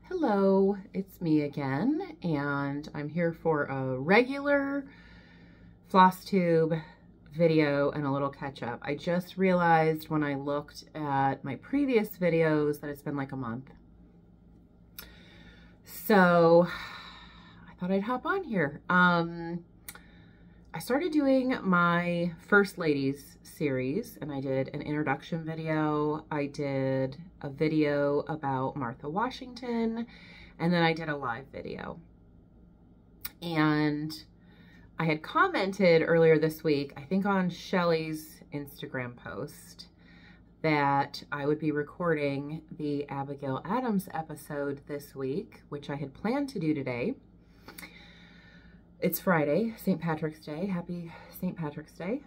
Hello, it's me again, and I'm here for a regular floss tube video and a little catch up. I just realized when I looked at my previous videos that it's been like a month. So I thought I'd hop on here. I started doing my First Ladies series, and I did an introduction video. I did a video about Martha Washington, and then I did a live video. And I had commented earlier this week, I think on Shelly's Instagram post, that I would be recording the Abigail Adams episode this week, which I had planned to do today. It's Friday, St. Patrick's Day. Happy St. Patrick's Day.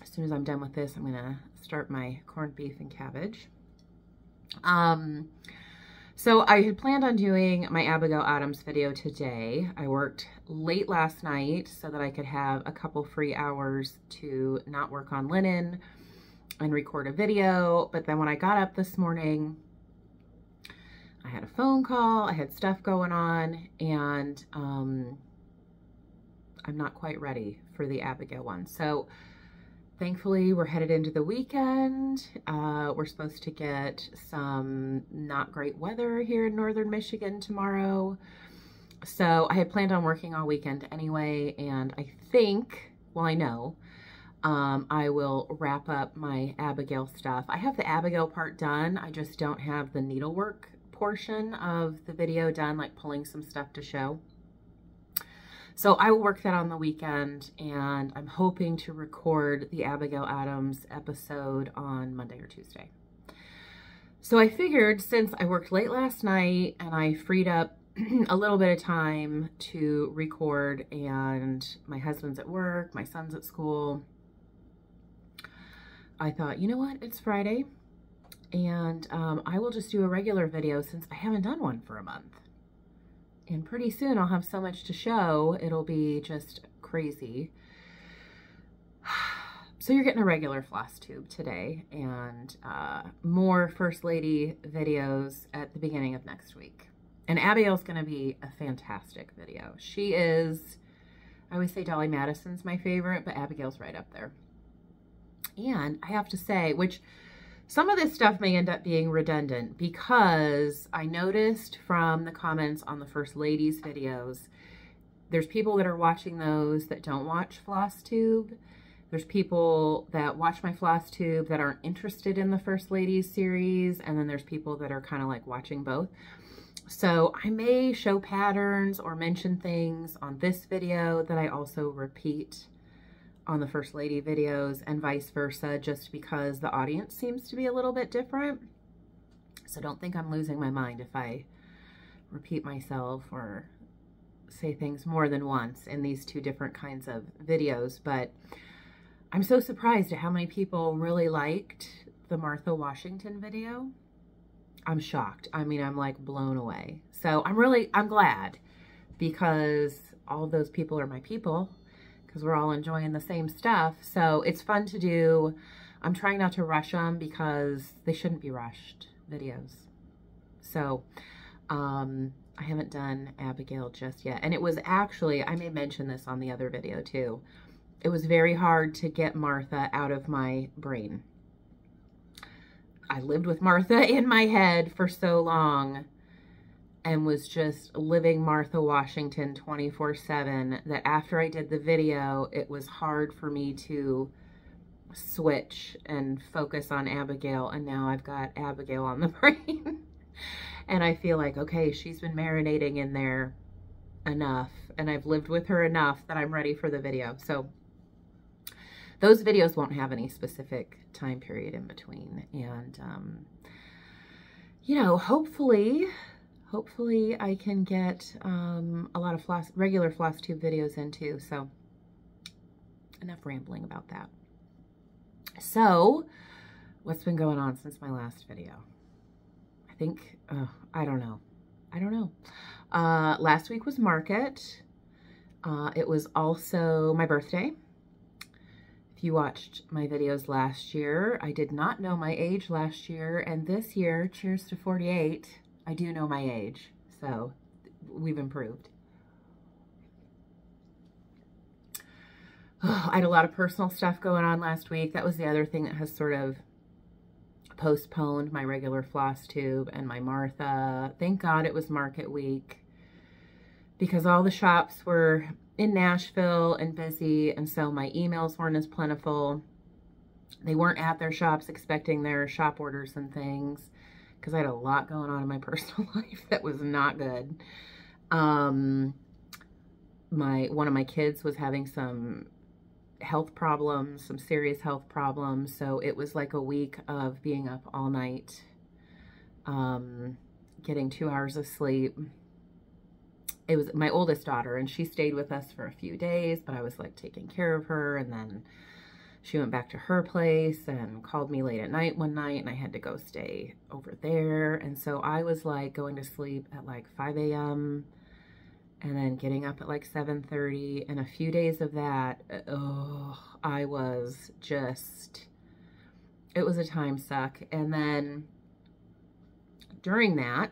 As soon as I'm done with this, I'm gonna start my corned beef and cabbage. So I had planned on doing my Abigail Adams video today. I worked late last night so that I could have a couple free hours to not work on linen and record a video. But then when I got up this morning, I had a phone call, I had stuff going on, and I'm not quite ready for the Abigail one. So thankfully we're headed into the weekend. We're supposed to get some not great weather here in northern Michigan tomorrow. So I had planned on working all weekend anyway, and I think, well, I know, I will wrap up my Abigail stuff. I have the Abigail part done. I just don't have the needlework portion of the video done, like pulling some stuff to show. So I will work that on the weekend, and I'm hoping to record the Abigail Adams episode on Monday or Tuesday. So I figured, since I worked late last night and I freed up a little bit of time to record, and my husband's at work, my son's at school, I thought, you know what, it's Friday, and I will just do a regular video since I haven't done one for a month. And pretty soon I'll have so much to show, it'll be just crazy. So you're getting a regular floss tube today, and more First Lady videos at the beginning of next week. And Abigail's gonna be a fantastic video. She is, I always say Dolly Madison's my favorite, but Abigail's right up there. And I have to say, which some of this stuff may end up being redundant, because I noticed from the comments on the First Ladies videos, there's people that are watching those that don't watch floss tube. There's people that watch my floss tube that aren't interested in the First Ladies series, and then there's people that are kind of like watching both. So I may show patterns or mention things on this video that I also repeat on the First Lady videos, and vice versa, just because the audience seems to be a little bit different. So don't think I'm losing my mind if I repeat myself or say things more than once in these two different kinds of videos. But I'm so surprised at how many people really liked the Martha Washington video. I'm shocked. I mean, I'm like blown away. So I'm glad, because all of those people are my people, because we're all enjoying the same stuff. So it's fun to do. I'm trying not to rush them, because they shouldn't be rushed videos. So I haven't done Abigail just yet. And it was actually, I may mention this on the other video too, it was very hard to get Martha out of my brain. I lived with Martha in my head for so long, and was just living Martha Washington 24/7, that after I did the video, it was hard for me to switch and focus on Abigail. And now I've got Abigail on the brain. And I feel like, okay, she's been marinating in there enough, and I've lived with her enough that I'm ready for the video. So those videos won't have any specific time period in between. And, you know, hopefully I can get a lot of regular floss tube videos in too. So enough rambling about that. So what's been going on since my last video? I think, I don't know. Last week was market. It was also my birthday. If you watched my videos last year, I did not know my age last year, and this year, cheers to 48, I do know my age. So we've improved. I had a lot of personal stuff going on last week. That was the other thing that has sort of postponed my regular floss tube and my Martha. Thank God it was market week, because all the shops were in Nashville and busy, and so my emails weren't as plentiful. They weren't at their shops expecting their shop orders and things, because I had a lot going on in my personal life that was not good. One of my kids was having some health problems, some serious health problems, so it was like a week of being up all night, getting 2 hours of sleep. It was my oldest daughter, and she stayed with us for a few days, but I was like taking care of her, and then she went back to her place and called me late at night one night, and I had to go stay over there. And so I was like going to sleep at like 5 a.m. and then getting up at like 7:30, and a few days of that, I was just, it was a time suck. And then during that,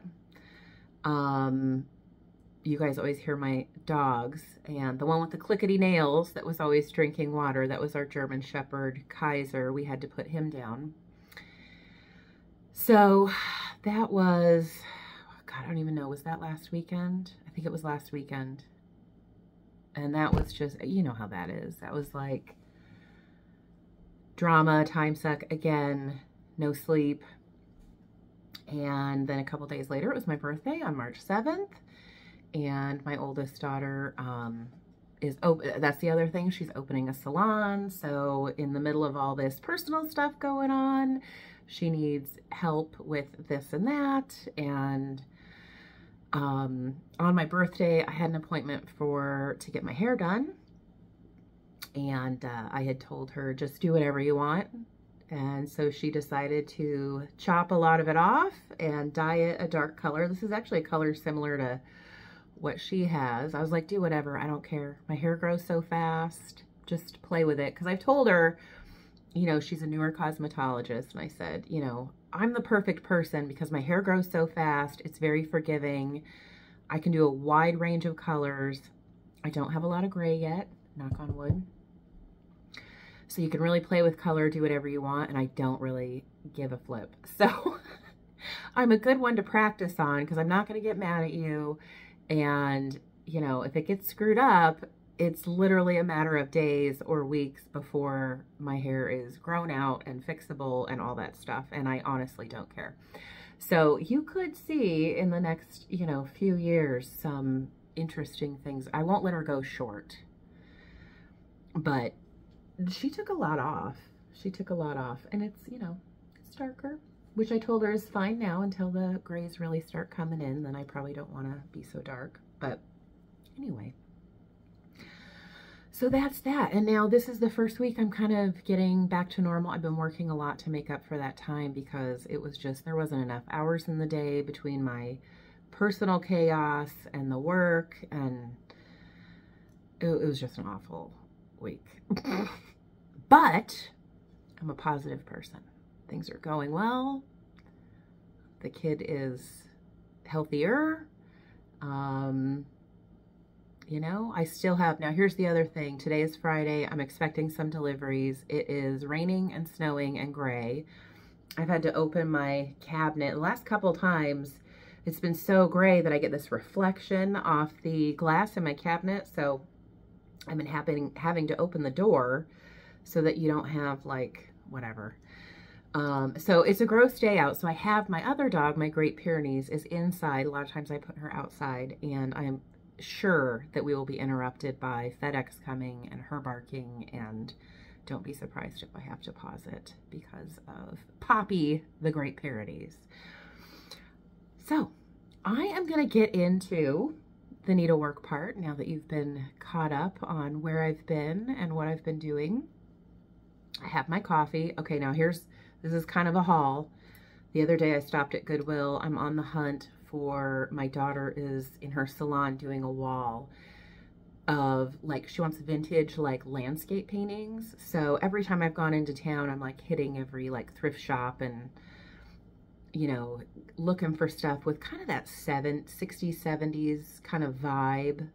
you guys always hear my dogs, and the one with the clickety nails that was always drinking water, that was our German Shepherd, Kaiser. We had to put him down. So that was, God, I don't even know, was that last weekend? I think it was last weekend. And that was just, you know how that is. That was like drama, time suck again, no sleep. And then a couple days later, it was my birthday on March 7th. And my oldest daughter is open. That's the other thing. She's opening a salon. So in the middle of all this personal stuff going on, she needs help with this and that. And on my birthday, I had an appointment to get my hair done. And I had told her, just do whatever you want. And so she decided to chop a lot of it off and dye it a dark color. This is actually a color similar to what she has. I was like, do whatever, I don't care. My hair grows so fast, just play with it. Because I've told her, you know, she's a newer cosmetologist, and I said, you know, I'm the perfect person because my hair grows so fast. It's very forgiving. I can do a wide range of colors. I don't have a lot of gray yet, knock on wood. So you can really play with color, do whatever you want, and I don't really give a flip. So I'm a good one to practice on, because I'm not going to get mad at you. And, you know, if it gets screwed up, it's literally a matter of days or weeks before my hair is grown out and fixable and all that stuff. And I honestly don't care. So you could see in the next, you know, few years, some interesting things. I won't let her go short, but she took a lot off. She took a lot off, and it's, you know, it's darker, which I told her is fine now until the grays really start coming in. Then I probably don't want to be so dark. But anyway, so that's that. And now this is the first week I'm kind of getting back to normal. I've been working a lot to make up for that time, because it was just, there wasn't enough hours in the day between my personal chaos and the work, and it was just an awful week. But I'm a positive person. Things are going well. The kid is healthier. You know, I still have, now here's the other thing. Today is Friday. I'm expecting some deliveries. It is raining and snowing and gray. I've had to open my cabinet. The last couple times, it's been so gray that I get this reflection off the glass in my cabinet. So I've been having to open the door so that you don't have like, whatever. So it's a gross day out. So I have my other dog, my Great Pyrenees, is inside. A lot of times I put her outside, and I'm sure that we will be interrupted by FedEx coming and her barking, and don't be surprised if I have to pause it because of Poppy, the Great Pyrenees. So I am going to get into the needlework part now that you've been caught up on where I've been and what I've been doing. I have my coffee. Okay, now this is kind of a haul. The other day I stopped at Goodwill. I'm on the hunt for, my daughter is in her salon doing a wall. of like, she wants vintage like landscape paintings. So every time I've gone into town, I'm like hitting every like thrift shop and, you know, looking for stuff with kind of that 60s, 70s kind of vibe.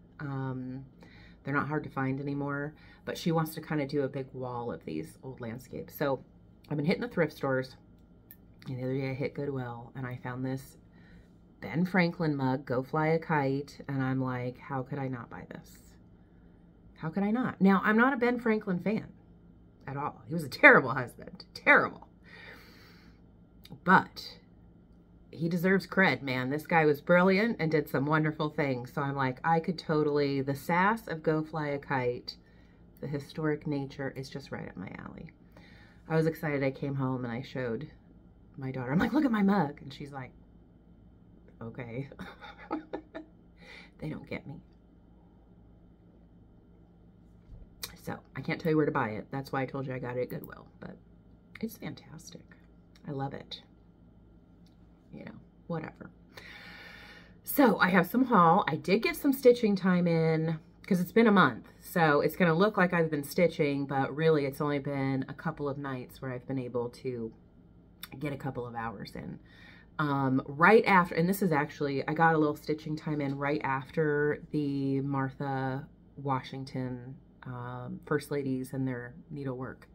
They're not hard to find anymore, but she wants to kind of do a big wall of these old landscapes. So I've been hitting the thrift stores, and the other day I hit Goodwill and I found this Ben Franklin mug, Go Fly a Kite, and I'm like, how could I not buy this? How could I not? Now, I'm not a Ben Franklin fan at all. He was a terrible husband. Terrible. But he deserves cred, man. This guy was brilliant and did some wonderful things. So I'm like, I could totally, the sass of Go Fly a Kite, the historic nature is just right up my alley. I was excited. I came home and I showed my daughter. I'm like, look at my mug. And she's like, okay. They don't get me. So I can't tell you where to buy it. That's why I told you I got it at Goodwill. But it's fantastic. I love it. You know, whatever. So I have some haul. I did get some stitching time in because it's been a month. So it's going to look like I've been stitching, but really it's only been a couple of nights where I've been able to get a couple of hours in. Right after, and this is actually, I got a little stitching time in right after the Martha Washington First Ladies and their needlework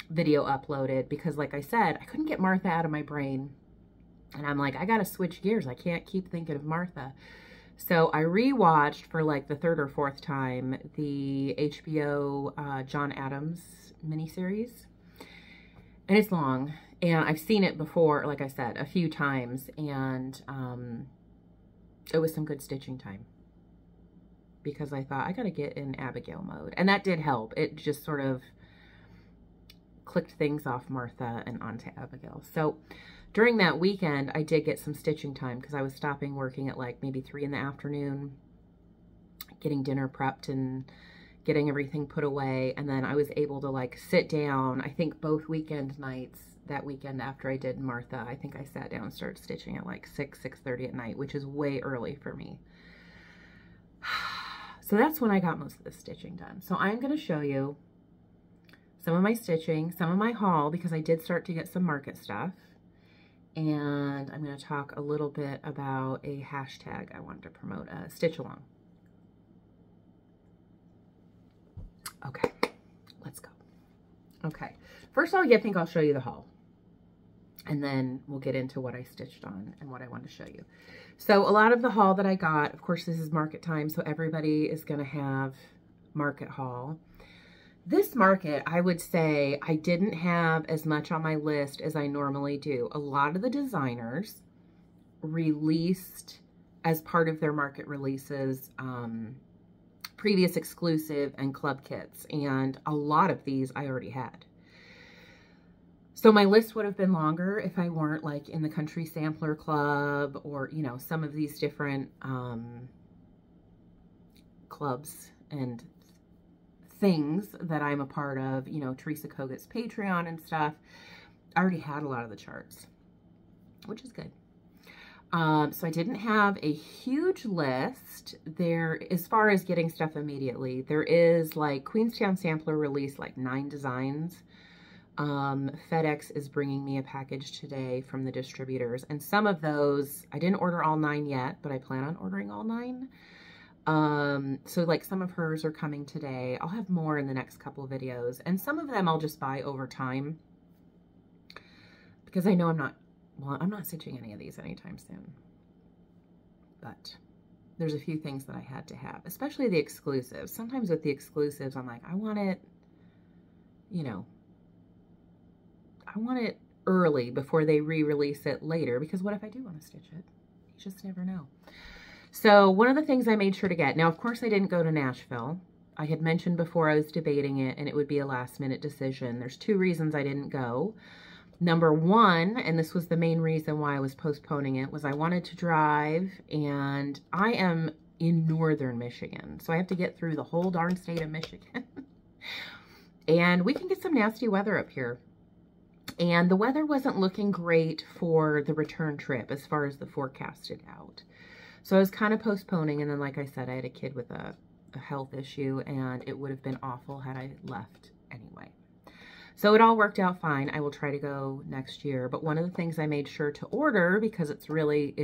video uploaded, because like I said, I couldn't get Martha out of my brain. And I'm like, I gotta switch gears. I can't keep thinking of Martha. So I rewatched for like the third or fourth time the HBO John Adams miniseries. And it's long. And I've seen it before, like I said, a few times. And it was some good stitching time. Because I thought, I gotta get in Abigail mode. And that did help. It just sort of clicked things off Martha and onto Abigail. So during that weekend, I did get some stitching time because I was stopping working at like maybe 3 in the afternoon, getting dinner prepped and getting everything put away. And then I was able to like sit down, I think both weekend nights, that weekend after I did Martha, I think I sat down and started stitching at like 6:30 at night, which is way early for me. So that's when I got most of the stitching done. So I'm going to show you some of my stitching, some of my haul, because I did start to get some market stuff. And I'm going to talk a little bit about a hashtag I wanted to promote, Stitch Along. Okay, let's go. Okay, first of all, I think I'll show you the haul. And then we'll get into what I stitched on and what I want to show you. So a lot of the haul that I got, of course, this is market time, so everybody is going to have market haul. This market, I would say I didn't have as much on my list as I normally do. A lot of the designers released as part of their market releases previous exclusive and club kits, and a lot of these I already had. So my list would have been longer if I weren't like in the Country Sampler Club or, you know, some of these different clubs and things that I'm a part of, you know, Teresa Kogut's Patreon and stuff. I already had a lot of the charts, which is good. So I didn't have a huge list there as far as getting stuff immediately. There is like Queenstown Sampler released like 9 designs. FedEx is bringing me a package today from the distributors, and some of those, I didn't order all 9 yet, but I plan on ordering all 9. So like some of hers are coming today. I'll have more in the next couple of videos, and some of them I'll just buy over time because I know I'm not stitching any of these anytime soon, but there's a few things that I had to have, especially the exclusives. Sometimes with the exclusives, I'm like, I want it, you know, I want it early before they re-release it later, because what if I do want to stitch it? You just never know. So one of the things I made sure to get, now of course I didn't go to Nashville. I had mentioned before I was debating it and it would be a last minute decision. There's 2 reasons I didn't go. Number 1, and this was the main reason why I was postponing it, was I wanted to drive, and I am in northern Michigan, so I have to get through the whole darn state of Michigan. And we can get some nasty weather up here. And the weather wasn't looking great for the return trip as far as the forecasted out. So I was kind of postponing, and then like I said, I had a kid with a a health issue, and it would have been awful had I left anyway. So it all worked out fine. I will try to go next year. But one of the things I made sure to order, because it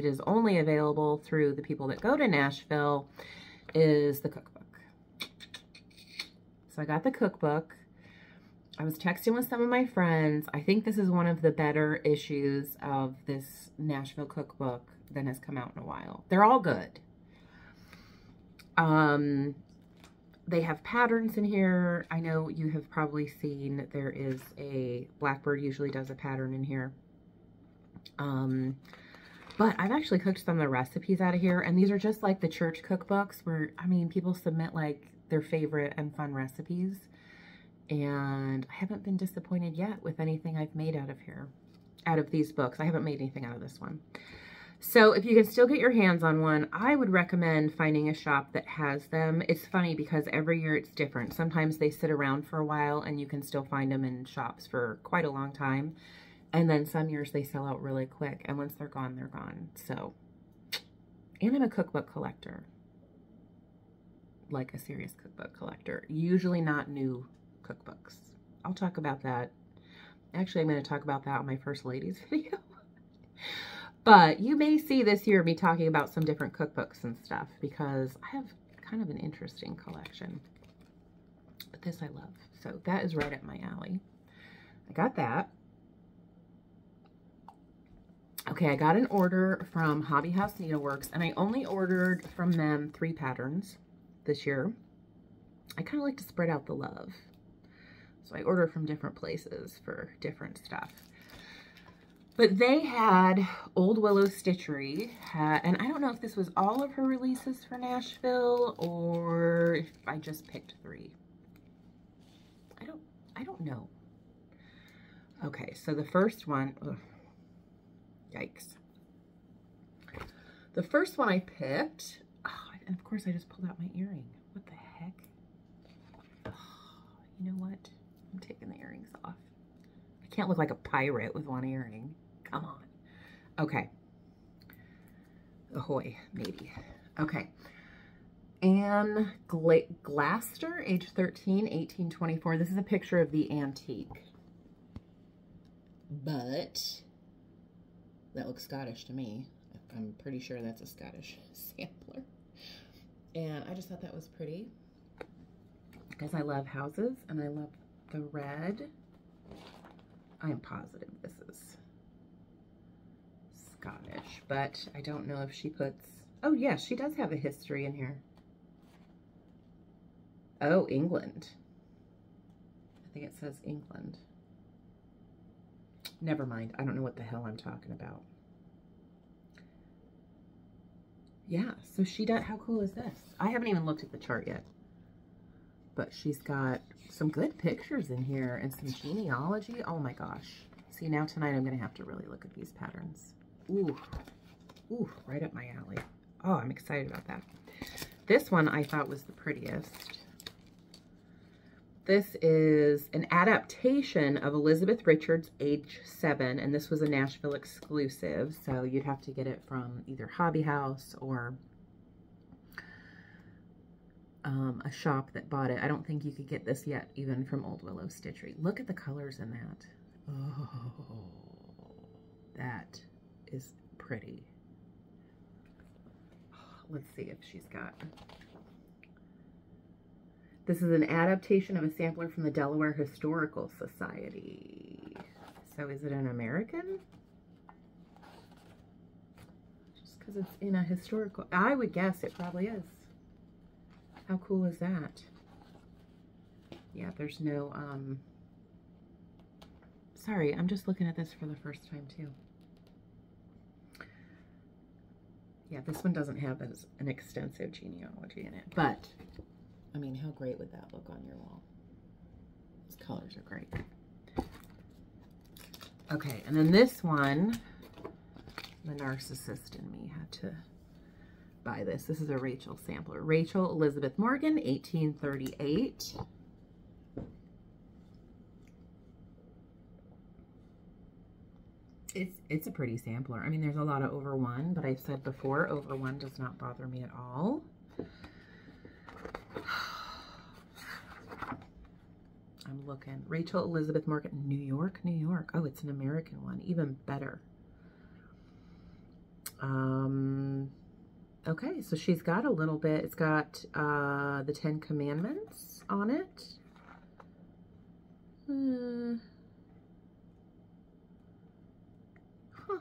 is only available through the people that go to Nashville, is the cookbook. So I got the cookbook. I was texting with some of my friends. I think this is one of the better issues of this Nashville cookbook that has come out in a while. They're all good. They have patterns in here. I know you have probably seen there is a Blackbird usually does a pattern in here. But I've actually cooked some of the recipes out of here, and these are just like the church cookbooks where, I mean, people submit like their favorite and fun recipes, and I haven't been disappointed yet with anything I've made out of here, out of these books. I haven't made anything out of this one. So if you can still get your hands on one, I would recommend finding a shop that has them. It's funny because every year it's different. Sometimes they sit around for a while and you can still find them in shops for quite a long time. And then some years they sell out really quick. And once they're gone, they're gone. So, and I'm a cookbook collector. Like a serious cookbook collector. Usually not new cookbooks. I'll talk about that. Actually, I'm going to talk about that on my First Ladies video. But you may see this year me talking about some different cookbooks and stuff because I have kind of an interesting collection. But this I love. So that is right up my alley. I got that. Okay, I got an order from Hobby House Needleworks, and I only ordered from them 3 patterns this year. I kind of like to spread out the love. So I order from different places for different stuff. But they had Old Willow Stitchery, and I don't know if this was all of her releases for Nashville or if I just picked 3. I don't know. Okay, so the first one, ugh, yikes. The first one I picked, oh, and of course I just pulled out my earring. What the heck? Oh, you know what? I'm taking the earrings off. I can't look like a pirate with one earring. Come on. Okay. Ahoy, maybe. Okay. Anne Glaster, age 13, 1824. This is a picture of the antique. But that looks Scottish to me. I'm pretty sure that's a Scottish sampler. And I just thought that was pretty. Because I love houses and I love the red. I'm positive this is Scottish, but I don't know if she puts, oh yeah, she does have a history in here. Oh, England. I think it says England. Never mind. I don't know what the hell I'm talking about. Yeah, so she does, how cool is this? I haven't even looked at the chart yet, but she's got some good pictures in here and some genealogy. Oh my gosh. See, now tonight I'm going to have to really look at these patterns. Ooh, ooh, right up my alley. Oh, I'm excited about that. This one I thought was the prettiest. This is an adaptation of Elizabeth Richards' Age 7, and this was a Nashville exclusive, so you'd have to get it from either Hobby House or a shop that bought it. I don't think you could get this yet, even from Old Willow Stitchery. Look at the colors in that. Oh, that is pretty. Let's see if she's got... This is an adaptation of a sampler from the Delaware Historical Society. So is it an American? Just because it's in a historical... I would guess it probably is. How cool is that? Yeah, there's no... Sorry, I'm just looking at this for the first time too. Yeah, this one doesn't have an extensive genealogy in it, but... I mean, how great would that look on your wall? These colors are great. Okay, and then this one, the narcissist in me had to buy this. This is a Rachel sampler. Rachel Elizabeth Morgan, 1838. It's a pretty sampler. I mean, there's a lot of over 1, but I've said before, over 1 does not bother me at all. I'm looking. Rachel Elizabeth Morgan, New York, New York. Oh, it's an American one. Even better. Okay, so she's got a little bit. It's got the 10 Commandments on it. Huh.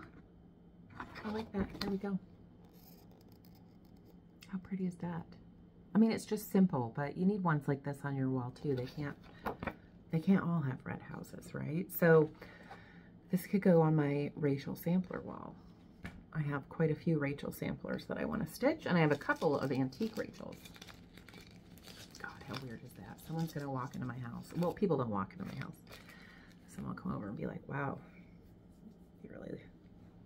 I like that. There we go. How pretty is that? I mean, it's just simple, but you need ones like this on your wall too. They can't all have red houses, right? So this could go on my Rachel sampler wall. I have quite a few Rachel samplers that I want to stitch, and I have a couple of antique Rachels. God, how weird is that? Someone's going to walk into my house. Well, people don't walk into my house. Someone will come over and be like, wow, you really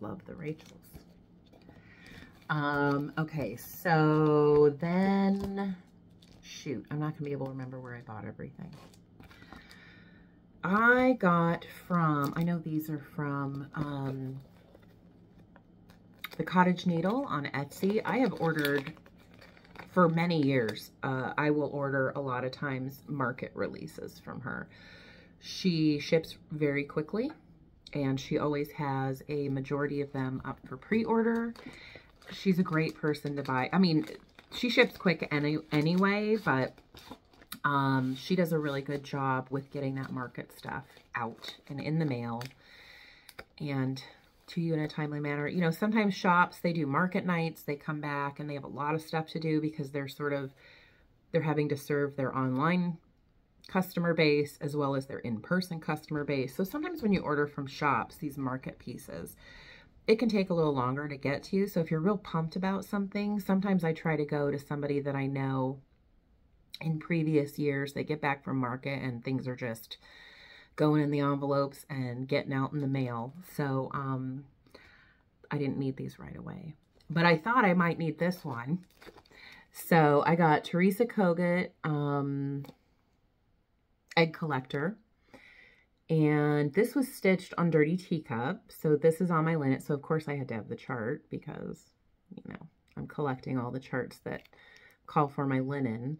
love the Rachels. Okay, so then, shoot, I'm not going to be able to remember where I bought everything. I got from, I know these are from, the Cottage Needle on Etsy. I have ordered for many years. I will order a lot of times market releases from her. She ships very quickly, and she always has a majority of them up for pre-order. She's a great person to buy. I mean, she ships quick anyway, but she does a really good job with getting that market stuff out and in the mail and to you in a timely manner. You know, sometimes shops, they do market nights, they come back and they have a lot of stuff to do because they're having to serve their online customer base as well as their in-person customer base. So sometimes when you order from shops, these market pieces, it can take a little longer to get to you. So if you're real pumped about something, sometimes I try to go to somebody that I know in previous years. They get back from market and things are just going in the envelopes and getting out in the mail. So I didn't need these right away, but I thought I might need this one. So I got Teresa Kogut Egg Collector, and this was stitched on Dirty Teacup. So this is on my linen. So of course I had to have the chart because, you know, I'm collecting all the charts that call for my linen.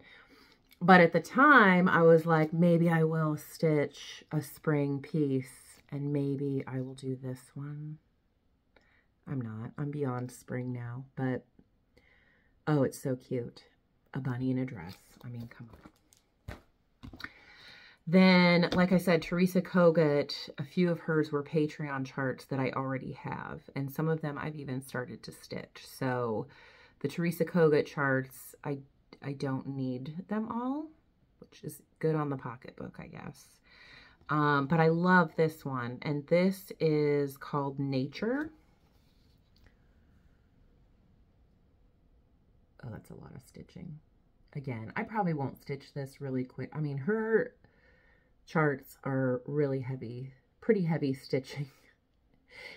But at the time, I was like, maybe I will stitch a spring piece, and maybe I will do this one. I'm not. I'm beyond spring now, but, oh, it's so cute. A bunny in a dress. I mean, come on. Then, like I said, Teresa Kogut, a few of hers were Patreon charts that I already have, and some of them I've even started to stitch. So the Teresa Kogut charts, I don't need them all, which is good on the pocketbook, I guess. But I love this one, and this is called Nature. Oh, that's a lot of stitching. Again, I probably won't stitch this really quick. I mean, her charts are really heavy, pretty heavy stitching.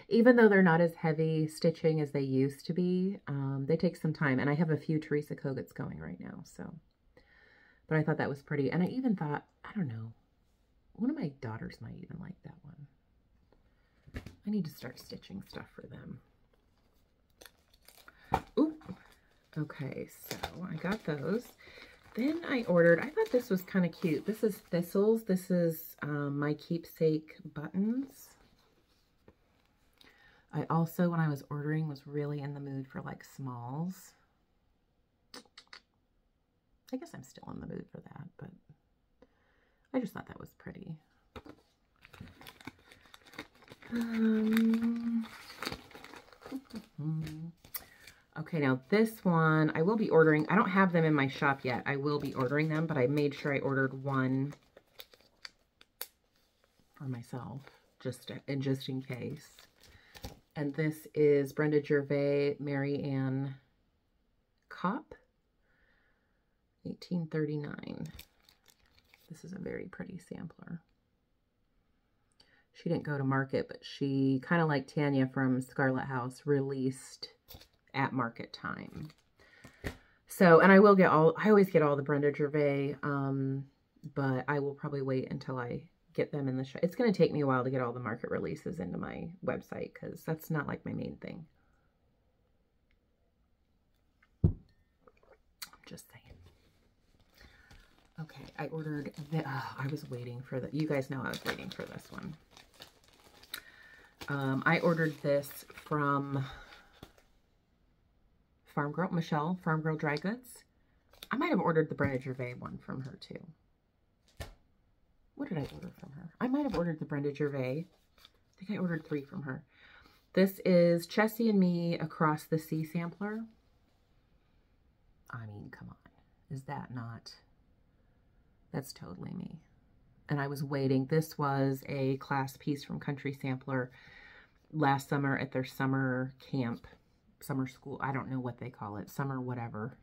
Even though they're not as heavy stitching as they used to be, they take some time. And I have a few Teresa Koguts going right now, so. But I thought that was pretty. And I even thought, I don't know, one of my daughters might even like that one. I need to start stitching stuff for them. Oop. Okay, so I got those. Then I ordered, I thought this was kind of cute. This is Thistles. This is my keepsake buttons. I also, when I was ordering, was really in the mood for like smalls. I guess I'm still in the mood for that, but I just thought that was pretty. Okay, now this one, I will be ordering. I don't have them in my shop yet. I will be ordering them, but I made sure I ordered one for myself, just in case. And this is Brenda Gervais, Mary Ann Kopp, 1839. This is a very pretty sampler. She didn't go to market, but she, kind of like Tanya from Scarlet House, released at market time. So, and I will get all, I always get all the Brenda Gervais, but I will probably wait until I get them in the shop. It's going to take me a while to get all the market releases into my website because that's not like my main thing. I'm just saying. Okay, I ordered the, I was waiting for the, you guys know I was waiting for this one. I ordered this from Farm Girl, Michelle, Farm Girl Dry Goods. I might have ordered the Brenda Gervais one from her too. What did I order from her? I might have ordered the Brenda Gervais. I think I ordered 3 from her. This is Chessie and Me Across the Sea sampler. I mean, come on. Is that not? That's totally me. And I was waiting. This was a class piece from Country Sampler last summer at their summer camp, summer school. I don't know what they call it. Summer whatever.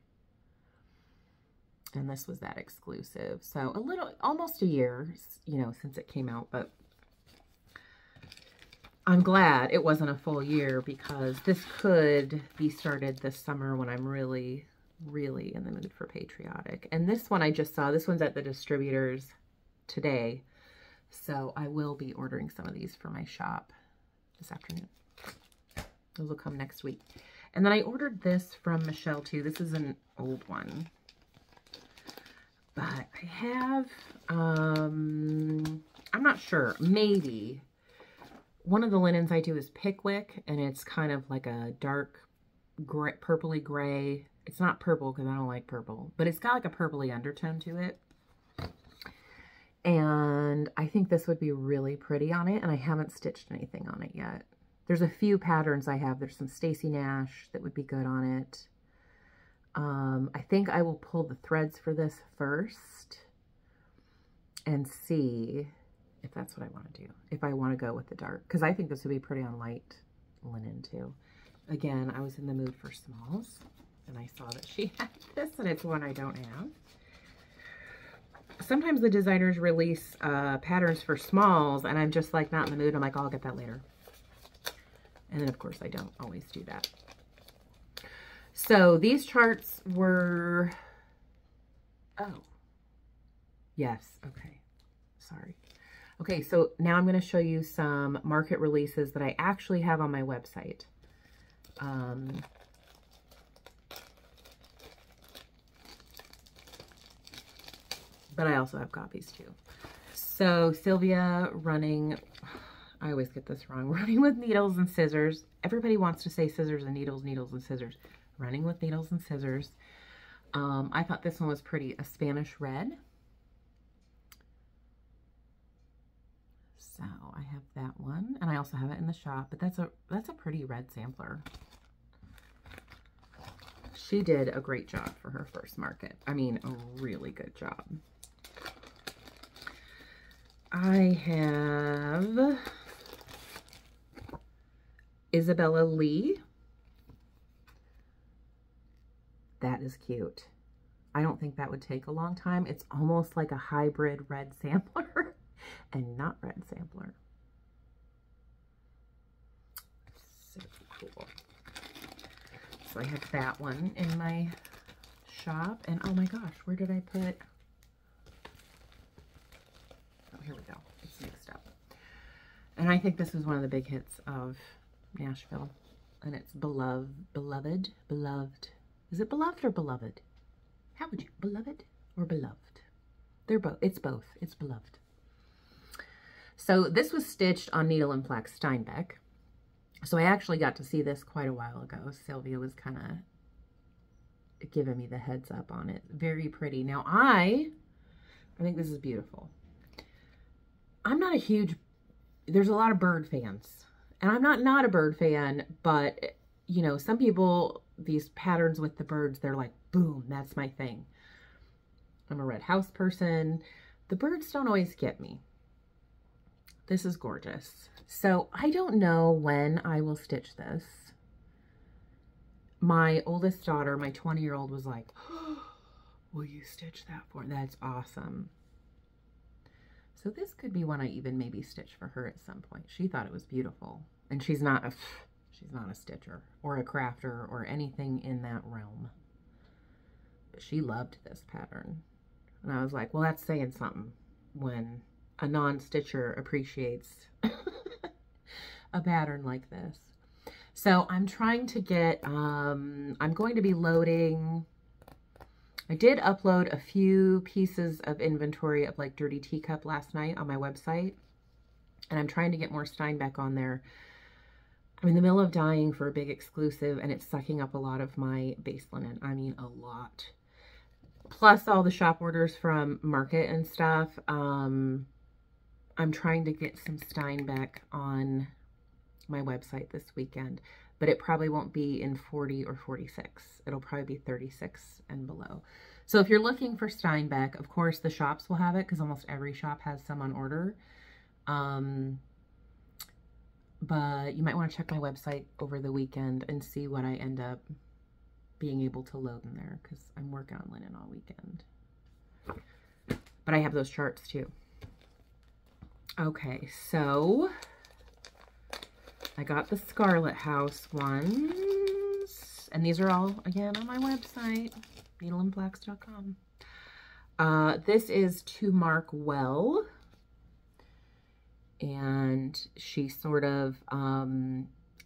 And this was that exclusive. So a little, almost a year, you know, since it came out. But I'm glad it wasn't a full year because this could be started this summer when I'm really in the mood for patriotic. And this one I just saw, this one's at the distributors today. So I will be ordering some of these for my shop this afternoon. Those will come next week. And then I ordered this from Michelle too. This is an old one. But I have, I'm not sure, maybe. One of the linens I do is Pickwick, and it's kind of like a dark gray, purpley gray. It's not purple because I don't like purple, but it's got like a purpley undertone to it. And I think this would be really pretty on it, and I haven't stitched anything on it yet. There's a few patterns I have. There's some Stacy Nash that would be good on it. I think I will pull the threads for this first and see if that's what I want to do. If I want to go with the dark, because I think this would be pretty on light linen too. Again, I was in the mood for smalls, and I saw that she had this, and it's one I don't have. Sometimes the designers release patterns for smalls, and I'm just like not in the mood. I'm like, oh, I'll get that later. And then, of course, I don't always do that. So these charts were, oh, yes, okay, sorry. Okay, so now I'm going to show you some market releases that I actually have on my website. But I also have copies too. So Sylvia running, I always get this wrong, running with needles and scissors. Everybody wants to say scissors and needles, needles and scissors. Running with needles and scissors. I thought this one was pretty, a Spanish red. So I have that one, and I also have it in the shop, but that's a pretty red sampler. She did a great job for her first market. I mean, a really good job. I have Isabella Lee. That is cute. I don't think that would take a long time. It's almost like a hybrid red sampler and not red sampler. So cool. So I have that one in my shop. And oh my gosh, where did I put? Oh, here we go. It's mixed up. And I think this was one of the big hits of Nashville. And it's Beloved. Is it beloved or beloved? How would you, beloved or beloved? They're both, it's both. It's beloved. So this was stitched on Needle and Flax Steinbeck. So I actually got to see this quite a while ago. Sylvia was kind of giving me the heads up on it. Very pretty. Now I think this is beautiful. I'm not a huge, there's a lot of bird fans. And I'm not a bird fan, but you know, some people, these patterns with the birds, they're like, boom, that's my thing. I'm a red house person. The birds don't always get me. This is gorgeous. So I don't know when I will stitch this. My oldest daughter, my 20-year-old, was like, oh, will you stitch that for me? That's awesome. So this could be one I even maybe stitch for her at some point. She thought it was beautiful. And she's not a stitcher or a crafter or anything in that realm. But she loved this pattern. And I was like, well, that's saying something when a non-stitcher appreciates a pattern like this. So I'm trying to get, I'm going to be loading I did upload a few pieces of inventory of like Dirty Teacup last night on my website, and I'm trying to get more Steinbeck on there. I'm in the middle of dying for a big exclusive, and it's sucking up a lot of my base linen. I mean, a lot. Plus all the shop orders from Market and stuff. I'm trying to get some Steinbeck on my website this weekend, but it probably won't be in 40 or 46. It'll probably be 36 and below. So if you're looking for Steinbeck, of course the shops will have it because almost every shop has some on order. But you might want to check my website over the weekend and see what I end up being able to load in there, because I'm working on linen all weekend. But I have those charts too. Okay, so I got the Scarlett House ones, and these are all, again, on my website, needleandflax.com. This is To Mark Well, and she sort of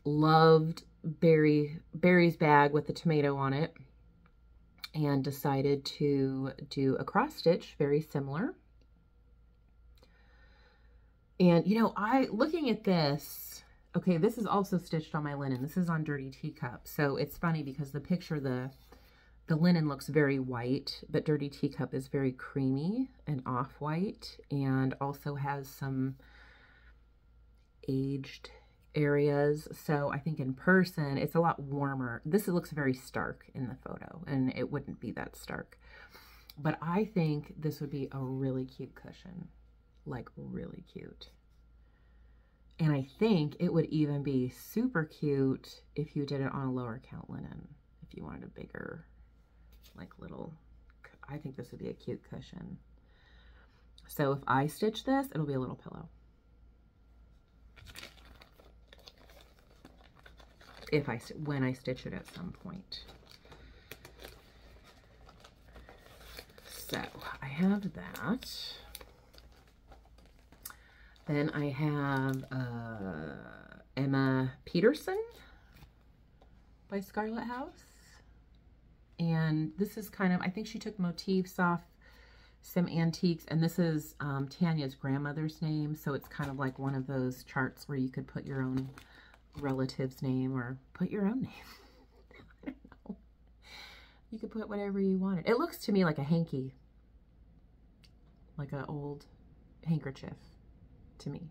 loved Barry's bag with the tomato on it and decided to do a cross stitch very similar. And, you know, looking at this, okay, this is also stitched on my linen. This is on Dirty Teacup. So it's funny because the picture, the linen looks very white, but Dirty Teacup is very creamy and off-white, and also has some aged areas. So I think in person it's a lot warmer. This looks very stark in the photo, and it wouldn't be that stark. But I think this would be a really cute cushion, like really cute. And I think it would even be super cute if you did it on a lower count linen, if you wanted a bigger, like little, I think this would be a cute cushion. So if I stitch this, it'll be a little pillow. When I stitch it at some point. So I have that. Then I have Emma Peterson by Scarlett House. And this is kind of, I think she took motifs off some antiques, and this is Tanya's grandmother's name, so it's kind of like one of those charts where you could put your own relative's name or put your own name. I don't know. You could put whatever you wanted. It looks to me like a hanky, like an old handkerchief to me.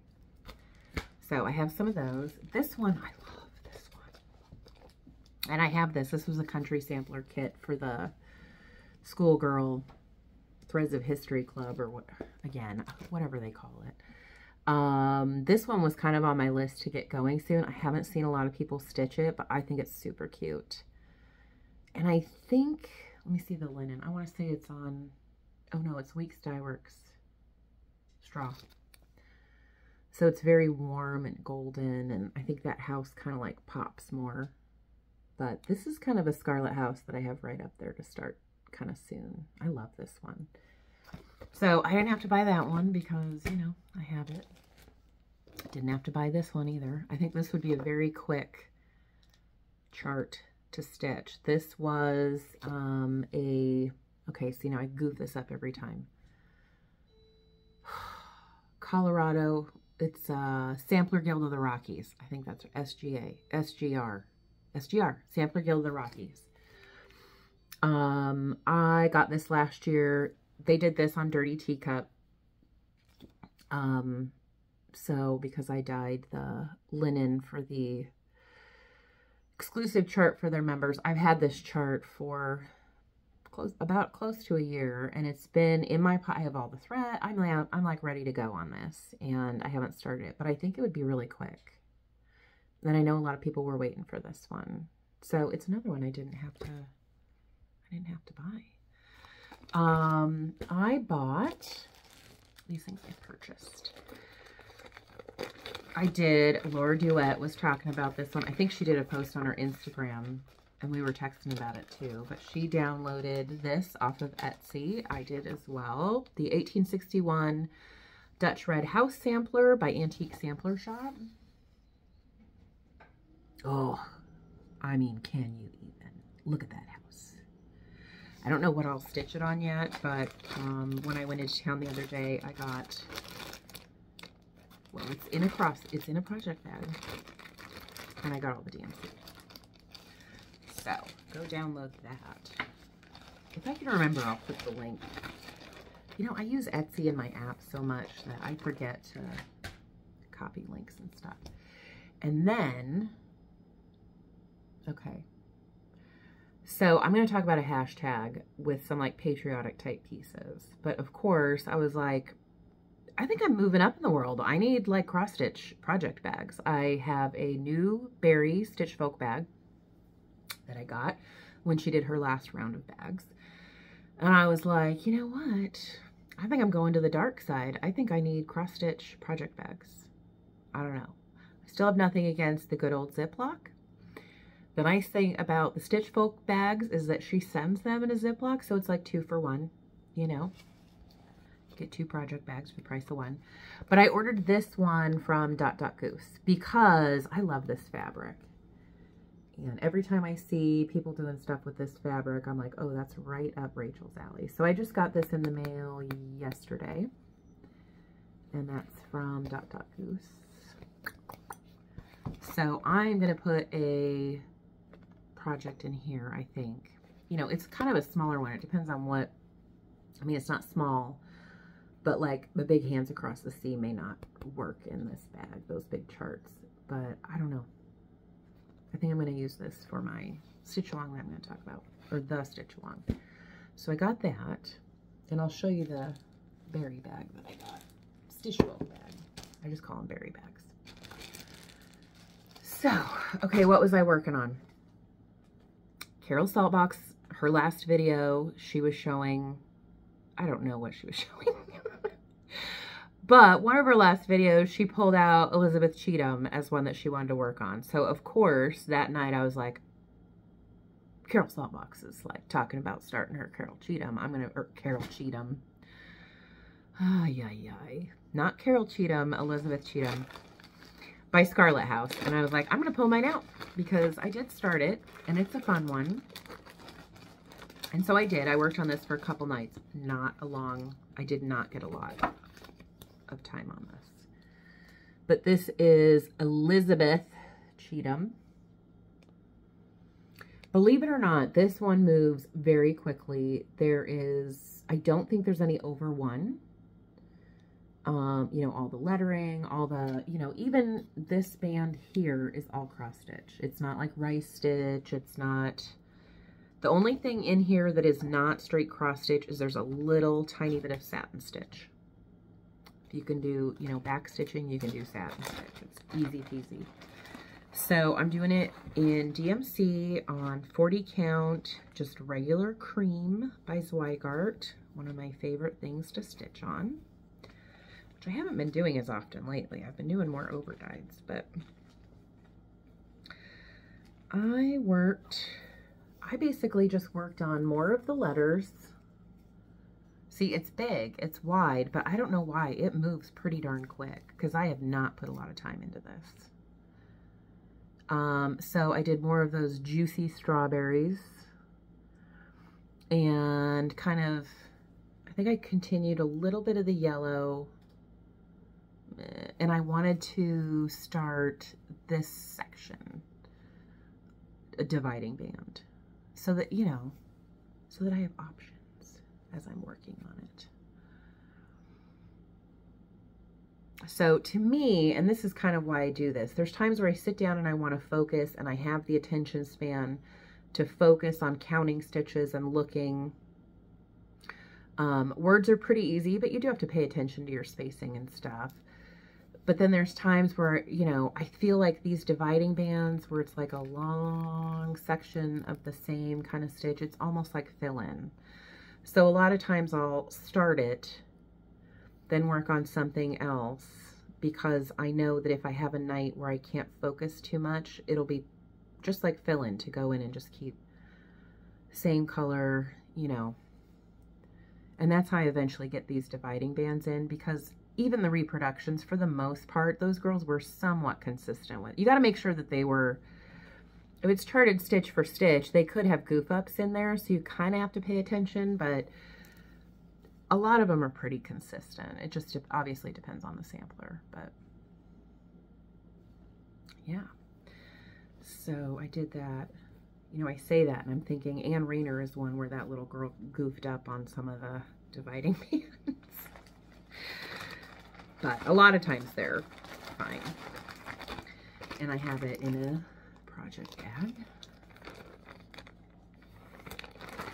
So I have some of those. This one, I love this one. And I have this. This was a country sampler kit for the schoolgirl Threads of History Club, or what, again, whatever they call it. This one was kind of on my list to get going soon. I haven't seen a lot of people stitch it, but I think it's super cute. And I think, let me see the linen. I want to say it's on, oh no, it's Weeks Dye Works straw. So it's very warm and golden, and I think that house kind of like pops more. But this is kind of a Scarlett House that I have right up there to start kind of soon. I love this one. So I didn't have to buy that one because, you know, I have it. Didn't have to buy this one either. I think this would be a very quick chart to stitch. This was okay, see now I goof this up every time. Colorado, it's Sampler Guild of the Rockies. I think that's SGR, Sampler Guild of the Rockies. I got this last year. They did this on Dirty Teacup. So because I dyed the linen for the exclusive chart for their members, I've had this chart for close to a year, and it's been in my pot. I have all the thread. I'm like ready to go on this, and I haven't started it, but I think it would be really quick. And I know a lot of people were waiting for this one, so it's another one I didn't have to buy. I bought these things I purchased. I did. Laura Duet was talking about this one. I think she did a post on her Instagram, and we were texting about it too. But she downloaded this off of Etsy. I did as well. The 1861 Dutch Red House Sampler by Antique Sampler Shop. Oh, I mean, can you even? Look at that house. I don't know what I'll stitch it on yet, but when I went into town the other day, I got, well, it's in a project bag, and I got all the DMC. So, go download that. If I can remember, I'll put the link. You know, I use Etsy in my app so much that I forget to copy links and stuff. And then, okay. So I'm going to talk about a hashtag with some like patriotic type pieces. But of course, I was like, I think I'm moving up in the world. I need like cross stitch project bags. I have a new Berry Stitch Folk bag that I got when she did her last round of bags. And I was like, you know what? I think I'm going to the dark side. I think I need cross stitch project bags. I don't know. I still have nothing against the good old Ziploc. The nice thing about the Stitch Folk bags is that she sends them in a Ziploc, so it's like 2 for 1, you know. Get 2 project bags for the price of 1. But I ordered this one from Goose because I love this fabric. And every time I see people doing stuff with this fabric, I'm like, oh, that's right up Rachel's alley. So I just got this in the mail yesterday. And that's from Goose. So I'm going to put a project in here, I think. You know, it's kind of a smaller one. It depends on what, I mean, it's not small, but like the big Hands Across the Sea may not work in this bag, those big charts. But I don't know. I think I'm going to use this for my stitch along that I'm going to talk about, or the stitch along. So I got that, and I'll show you the berry bag that I got. Stitch Folk bag. I just call them berry bags. So, okay, what was I working on? Carol Saltbox, her last video, she was showing, I don't know what she was showing. But one of her last videos, she pulled out Elizabeth Cheatham as one that she wanted to work on. So, of course, that night I was like, Carol Saltbox is like talking about starting her Carol Cheatham. Carol Cheatham. Ay, ay, ay. Not Carol Cheatham, Elizabeth Cheatham by Scarlet House. And I was like, I'm going to pull mine out because I did start it and it's a fun one. And so I did. I worked on this for a couple nights. I did not get a lot of time on this. But this is Elizabeth Cheatham. Believe it or not, this one moves very quickly. I don't think there's any over 1. You know, all the lettering, even this band here is all cross stitch. It's not like rice stitch. It's not, the only thing in here that is not straight cross stitch is there's a little tiny bit of satin stitch. If you can do, you know, back stitching, you can do satin stitch. It's easy peasy. So I'm doing it in DMC on 40 count, just regular cream by Zweigart. One of my favorite things to stitch on, which I haven't been doing as often lately. I've been doing more overdyes, but I basically just worked on more of the letters. See, it's big, it's wide, but I don't know why. It moves pretty darn quick because I have not put a lot of time into this. So I did more of those juicy strawberries and kind of, I think I continued a little bit of the yellow, and I wanted to start this section, a dividing band, so that, you know, so that I have options as I'm working on it. So to me, and this is kind of why I do this, there's times where I sit down and I want to focus and I have the attention span to focus on counting stitches and looking. Words are pretty easy, but you do have to pay attention to your spacing and stuff. But then there's times where, you know, I feel like these dividing bands where it's like a long section of the same kind of stitch, it's almost like fill in. So a lot of times I'll start it, then work on something else, because I know that if I have a night where I can't focus too much, it'll be just like fill in to go in and just keep same color, you know. And that's how I eventually get these dividing bands in, because even the reproductions, for the most part, those girls were somewhat consistent with. You got to make sure that they were if it's charted stitch for stitch, they could have goof ups in there, so you kind of have to pay attention, but a lot of them are pretty consistent. It just obviously depends on the sampler, but yeah. So I did that. You know, I say that and I'm thinking Anne Rayner is one where that little girl goofed up on some of the dividing pans. But a lot of times they're fine. And I have it in a project bag.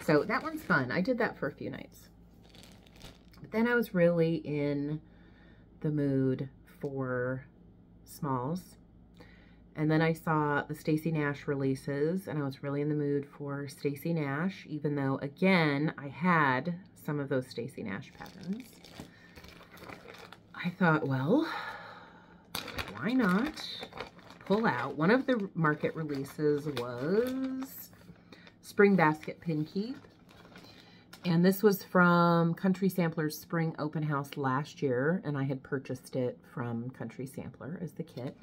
So that one's fun. I did that for a few nights. But then I was really in the mood for smalls. And then I saw the Stacy Nash releases, and I was really in the mood for Stacy Nash, even though, again, I had some of those Stacy Nash patterns. I thought, well, why not pull out? One of the market releases was Spring Basket Pin Keep. And this was from Country Sampler's Spring Open House last year, and I had purchased it from Country Sampler as the kit.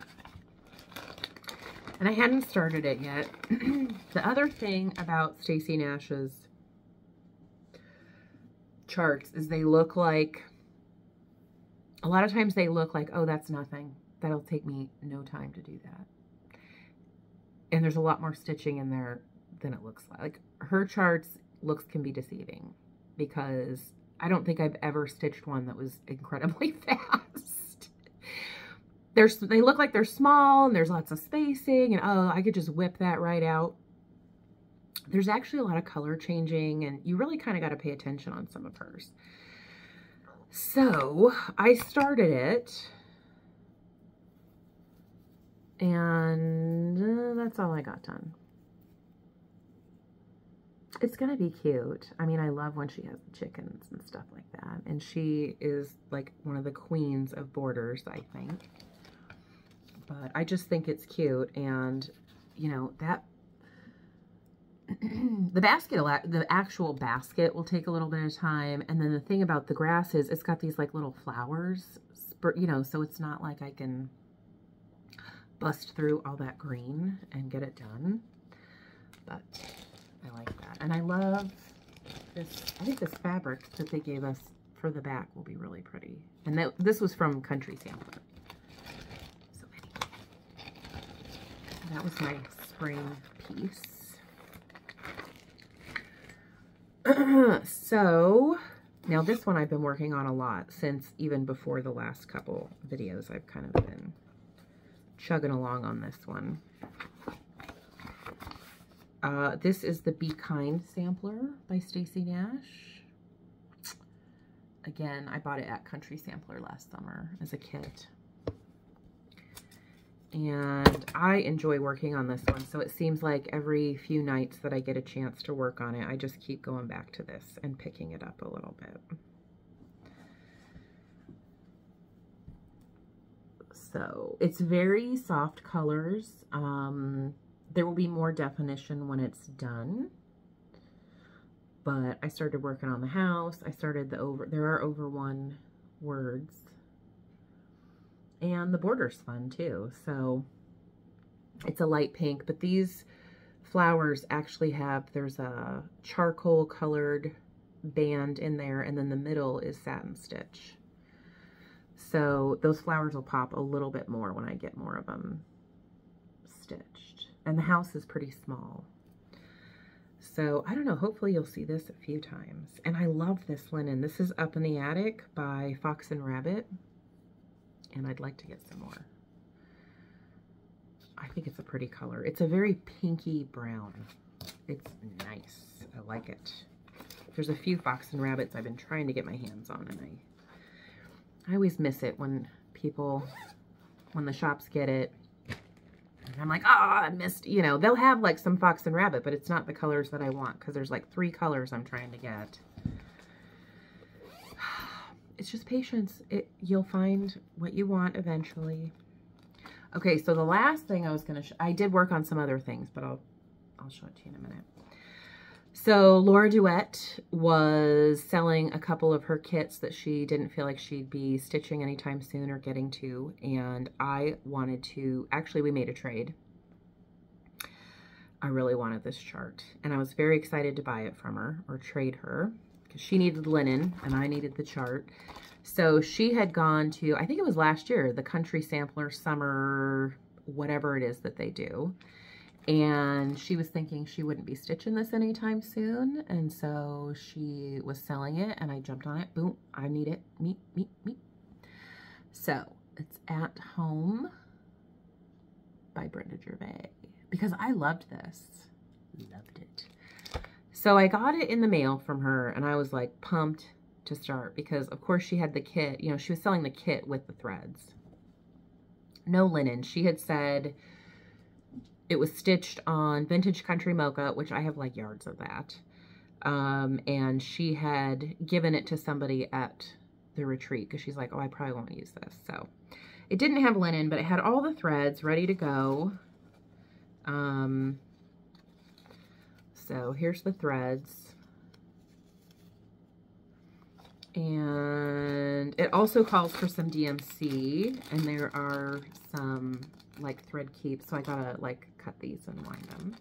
And I hadn't started it yet. The other thing about Stacy Nash's charts is they look like, a lot of times they look like, oh, that's nothing. That'll take me no time to do that. And there's a lot more stitching in there than it looks like. Like her charts can be deceiving because I don't think I've ever stitched one that was incredibly fast. They look like they're small and there's lots of spacing and oh, I could just whip that right out. There's actually a lot of color changing and you really kind of got to pay attention on some of hers. So I started it and that's all I got done. It's going to be cute. I mean, I love when she has the chickens and stuff like that. And she is like one of the queens of borders, I think. But I just think it's cute, and you know that the actual basket will take a little bit of time, and then the thing about the grass is it's got these like little flowers, you know, so it's not like I can bust through all that green and get it done. But I like that, and I love this. I think this fabric that they gave us for the back will be really pretty, and this was from Country Sampler. That was my spring piece. So, now this one I've been working on a lot since even before the last couple videos. I've kind of been chugging along on this one. This is the Be Kind sampler by Stacy Nash. Again, I bought it at Country Sampler last summer as a kit. And I enjoy working on this one, so it seems like every few nights that I get a chance to work on it, I just keep going back to this and picking it up a little bit. So it's very soft colors. There will be more definition when it's done. But I started working on the house. I started there are over 1 words. And the border's fun too. So it's a light pink, but these flowers actually there's a charcoal colored band in there, and then the middle is satin stitch. So those flowers will pop a little bit more when I get more of them stitched. And the house is pretty small. So I don't know, hopefully you'll see this a few times. And I love this linen. This is Up in the Attic by Fox and Rabbit. And I'd like to get some more. I think it's a pretty color. It's a very pinky brown. It's nice. I like it. There's a few Fox and Rabbits I've been trying to get my hands on, and I always miss it when the shops get it. And I'm like, I missed, you know, they'll have like some Fox and Rabbit, but it's not the colors that I want because there's like 3 colors I'm trying to get. It's just patience. You'll find what you want eventually. Okay, so the last thing I was going to I did work on some other things, but I'll show it to you in a minute. So Laura Duet was selling a couple of her kits that she didn't feel like she'd be stitching anytime soon or getting to, and I wanted to, actually we made a trade. I really wanted this chart, and I was very excited to buy it from her or trade her because she needed linen and I needed the chart. So she had gone to, I think it was last year, the Country Sampler Summer, whatever it is that they do. And she was thinking she wouldn't be stitching this anytime soon. And so she was selling it and I jumped on it. Boom, I need it. Meet. So it's At Home by Brenda Gervais. Because I loved this. Loved it. So I got it in the mail from her and I was like pumped to start because of course she had the kit, you know, she was selling the kit with the threads. No linen. She had said it was stitched on Vintage Country Mocha, which I have like yards of that. And she had given it to somebody at the retreat because she's like, oh, I probably won't use this. So it didn't have linen, but it had all the threads ready to go. So here's the threads. And it also calls for some DMC, and there are some like thread keeps, so I gotta like cut these and wind them.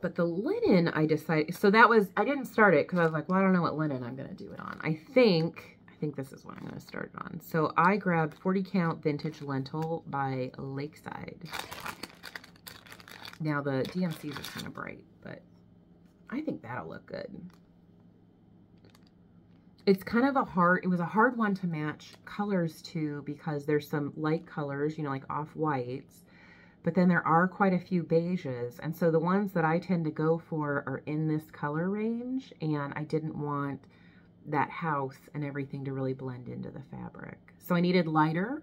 But the linen, I decided, so that was, I didn't start it because I was like, well, I don't know what linen I'm gonna do it on. I think this is what I'm gonna start it on. So I grabbed 40 count Vintage Lentil by Lakeside. Now the DMCs are kind of bright, but I think that'll look good. It's kind of it was a hard one to match colors to because there's some light colors, you know, like off-whites, but then there are quite a few beiges. And so the ones that I tend to go for are in this color range, and I didn't want that house and everything to really blend into the fabric. So I needed lighter,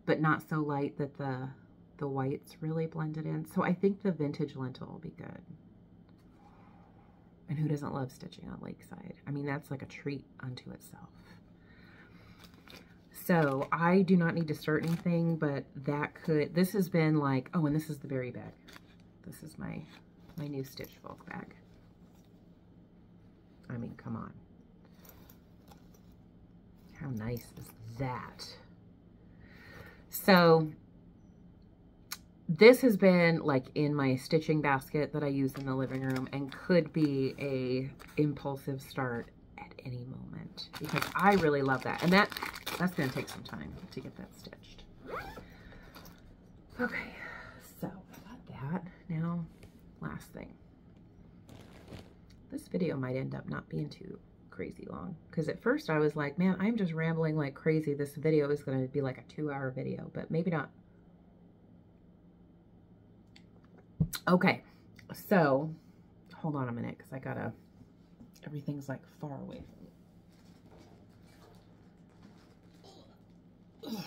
but not so light that the whites really blended in. So I think the Vintage Lentil will be good. And who doesn't love stitching on Lakeside? I mean, that's like a treat unto itself. So I do not need to start anything, but this has been like, oh, and this is the berry bag. This is my new Stitch Folk bag. I mean, come on. How nice is that? So this has been like in my stitching basket that I use in the living room and could be a impulsive start at any moment because I really love that. And that's going to take some time to get that stitched. Okay, so I got that. Now, last thing. This video might end up not being too crazy long because at first I was like, man, I'm just rambling like crazy. This video is going to be like a 2-hour video, but maybe not. Okay, so hold on a minute because everything's like far away from me.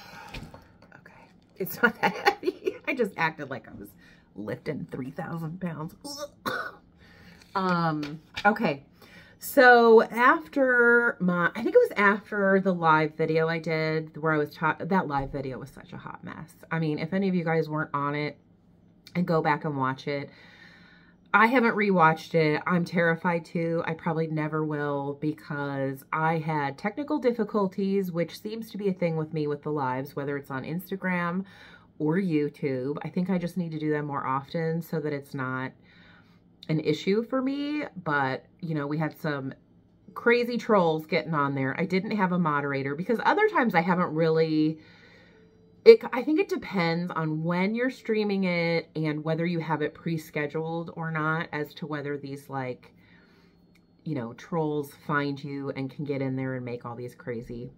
Okay, it's not that heavy. I just acted like I was lifting 3,000 pounds. Okay, so after I think it was after the live video I did where I was that live video was such a hot mess. I mean, if any of you guys weren't on it, and go back and watch it. I haven't rewatched it. I'm terrified to. I probably never will because I had technical difficulties, which seems to be a thing with me with the lives, whether it's on Instagram or YouTube. I think I just need to do them more often so that it's not an issue for me. But, you know, we had some crazy trolls getting on there. I didn't have a moderator because other times I haven't really... I think it depends on when you're streaming it and whether you have it pre-scheduled or not as to whether these like, you know, trolls find you and can get in there and make all these crazy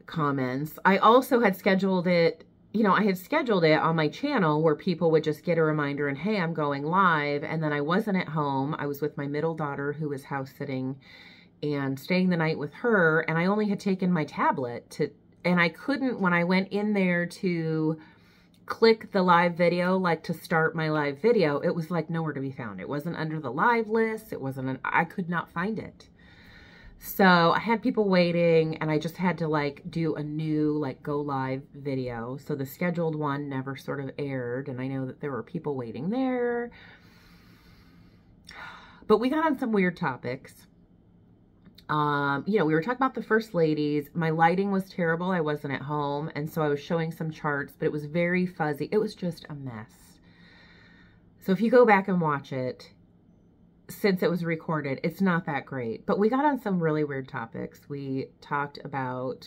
comments. I also had scheduled it, you know, I had scheduled it on my channel where people would just get a reminder and, hey, I'm going live. And then I wasn't at home. I was with my middle daughter who was house sitting and staying the night with her. And I only had taken my tablet and I couldn't, when I went in there to click the live video, like to start my live video, it was like nowhere to be found. It wasn't under the live list. It wasn't, I could not find it. So I had people waiting and I just had to like do a new like go live video. So the scheduled one never sort of aired. And I know that there were people waiting there, but we got on some weird topics. You know, we were talking about the first ladies. My lighting was terrible. I wasn't at home. And so I was showing some charts, but it was very fuzzy. It was just a mess. So if you go back and watch it, since it was recorded, it's not that great. But we got on some really weird topics. We talked about,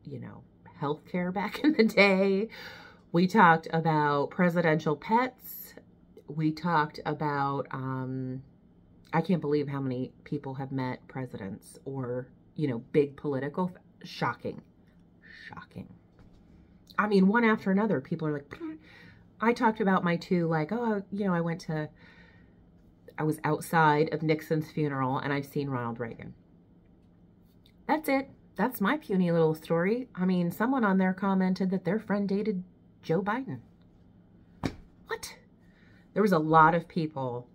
you know, healthcare back in the day. We talked about presidential pets. We talked about, I can't believe how many people have met presidents or, you know, big political, shocking. I mean, one after another, people are like, I talked about my two, like, oh, you know, I was outside of Nixon's funeral and I've seen Ronald Reagan. That's it. That's my puny little story. I mean, someone on there commented that their friend dated Joe Biden. What? There was a lot of people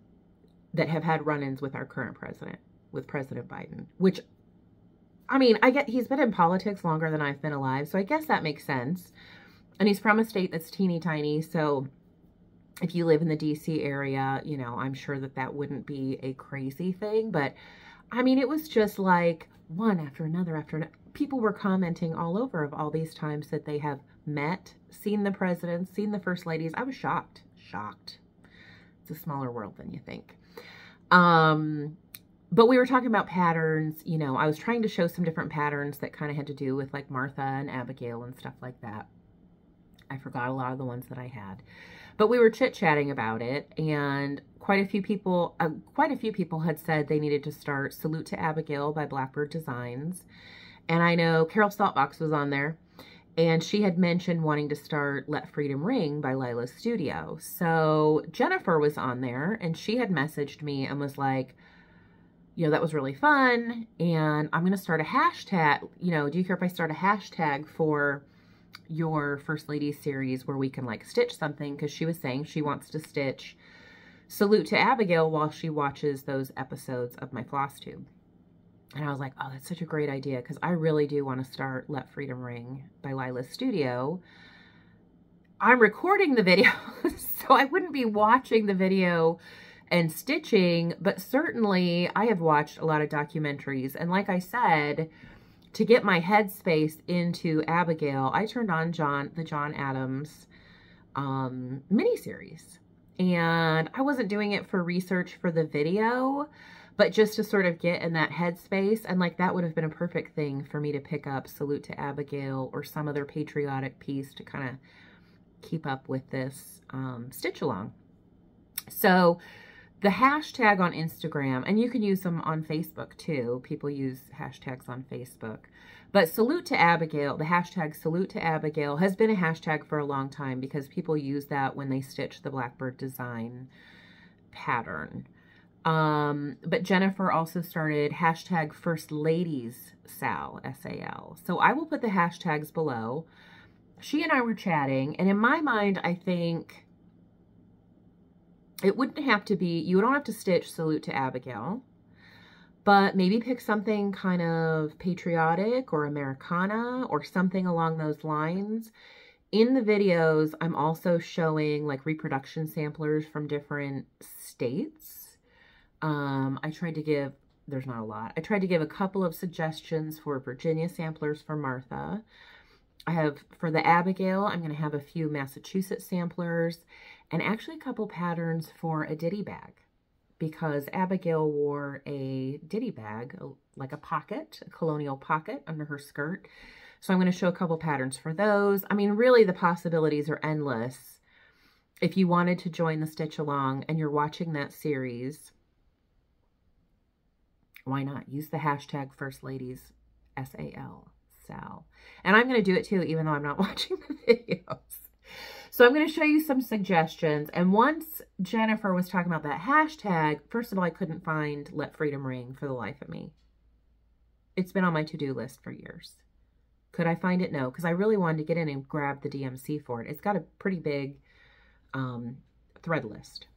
that have had run-ins with our current president, with President Biden, which, I mean, I get he's been in politics longer than I've been alive, so I guess that makes sense. And he's from a state that's teeny tiny, so if you live in the DC area, you know, I'm sure that that wouldn't be a crazy thing, but I mean, it was just like one after another after another. People were commenting all over of all these times that they have met, seen the presidents, seen the first ladies. I was shocked. It's a smaller world than you think. But we were talking about patterns. You know, I was trying to show some different patterns that kind of had to do with like Martha and Abigail and stuff like that. I forgot a lot of the ones that I had, but we were chit-chatting about it, and quite a few people had said they needed to start Salute to Abigail by Blackbird Designs. And I know Carol Saltbox was on there, and she had mentioned wanting to start Let Freedom Ring by Lila's Studio. So Jennifer was on there, and she had messaged me and was like, you know, that was really fun, and I'm going to start a hashtag. You know, do you care if I start a hashtag for your First Lady series where we can like stitch something? Because she was saying she wants to stitch Salute to Abigail while she watches those episodes of my floss tube. And I was like, oh, that's such a great idea, because I really do want to start Let Freedom Ring by Lila's Studio. I'm recording the video, so I wouldn't be watching the video and stitching, but certainly I have watched a lot of documentaries. And like I said, to get my headspace into Abigail, I turned on the John Adams miniseries. And I wasn't doing it for research for the video, but just to sort of get in that headspace. And like, that would have been a perfect thing for me to pick up Salute to Abigail or some other patriotic piece to kind of keep up with this stitch along. So the hashtag on Instagram, and you can use them on Facebook too. People use hashtags on Facebook. But Salute to Abigail, the hashtag Salute to Abigail has been a hashtag for a long time because people use that when they stitch the Blackbird Design pattern. But Jennifer also started hashtag First Ladies Sal, S-A-L. So I will put the hashtags below. She and I were chatting, and in my mind, I think it wouldn't have to be, you don't have to stitch Salute to Abigail, but maybe pick something kind of patriotic or Americana or something along those lines. In the videos, I'm also showing like reproduction samplers from different states. I tried to give, there's not a lot. I tried to give a couple of suggestions for Virginia samplers for Martha. I have, for the Abigail, I'm going to have a few Massachusetts samplers and actually a couple patterns for a ditty bag, because Abigail wore a ditty bag, like a pocket, a colonial pocket under her skirt. So I'm going to show a couple patterns for those. I mean, really the possibilities are endless. If you wanted to join the Stitch Along and you're watching that series, why not? Use the hashtag First Ladies, S-A-L, Sal. And I'm going to do it too, even though I'm not watching the videos. So I'm going to show you some suggestions. And once Jennifer was talking about that hashtag, first of all, I couldn't find Let Freedom Ring for the life of me. It's been on my to-do list for years. Could I find it? No, because I really wanted to get in and grab the DMC for it. It's got a pretty big thread list.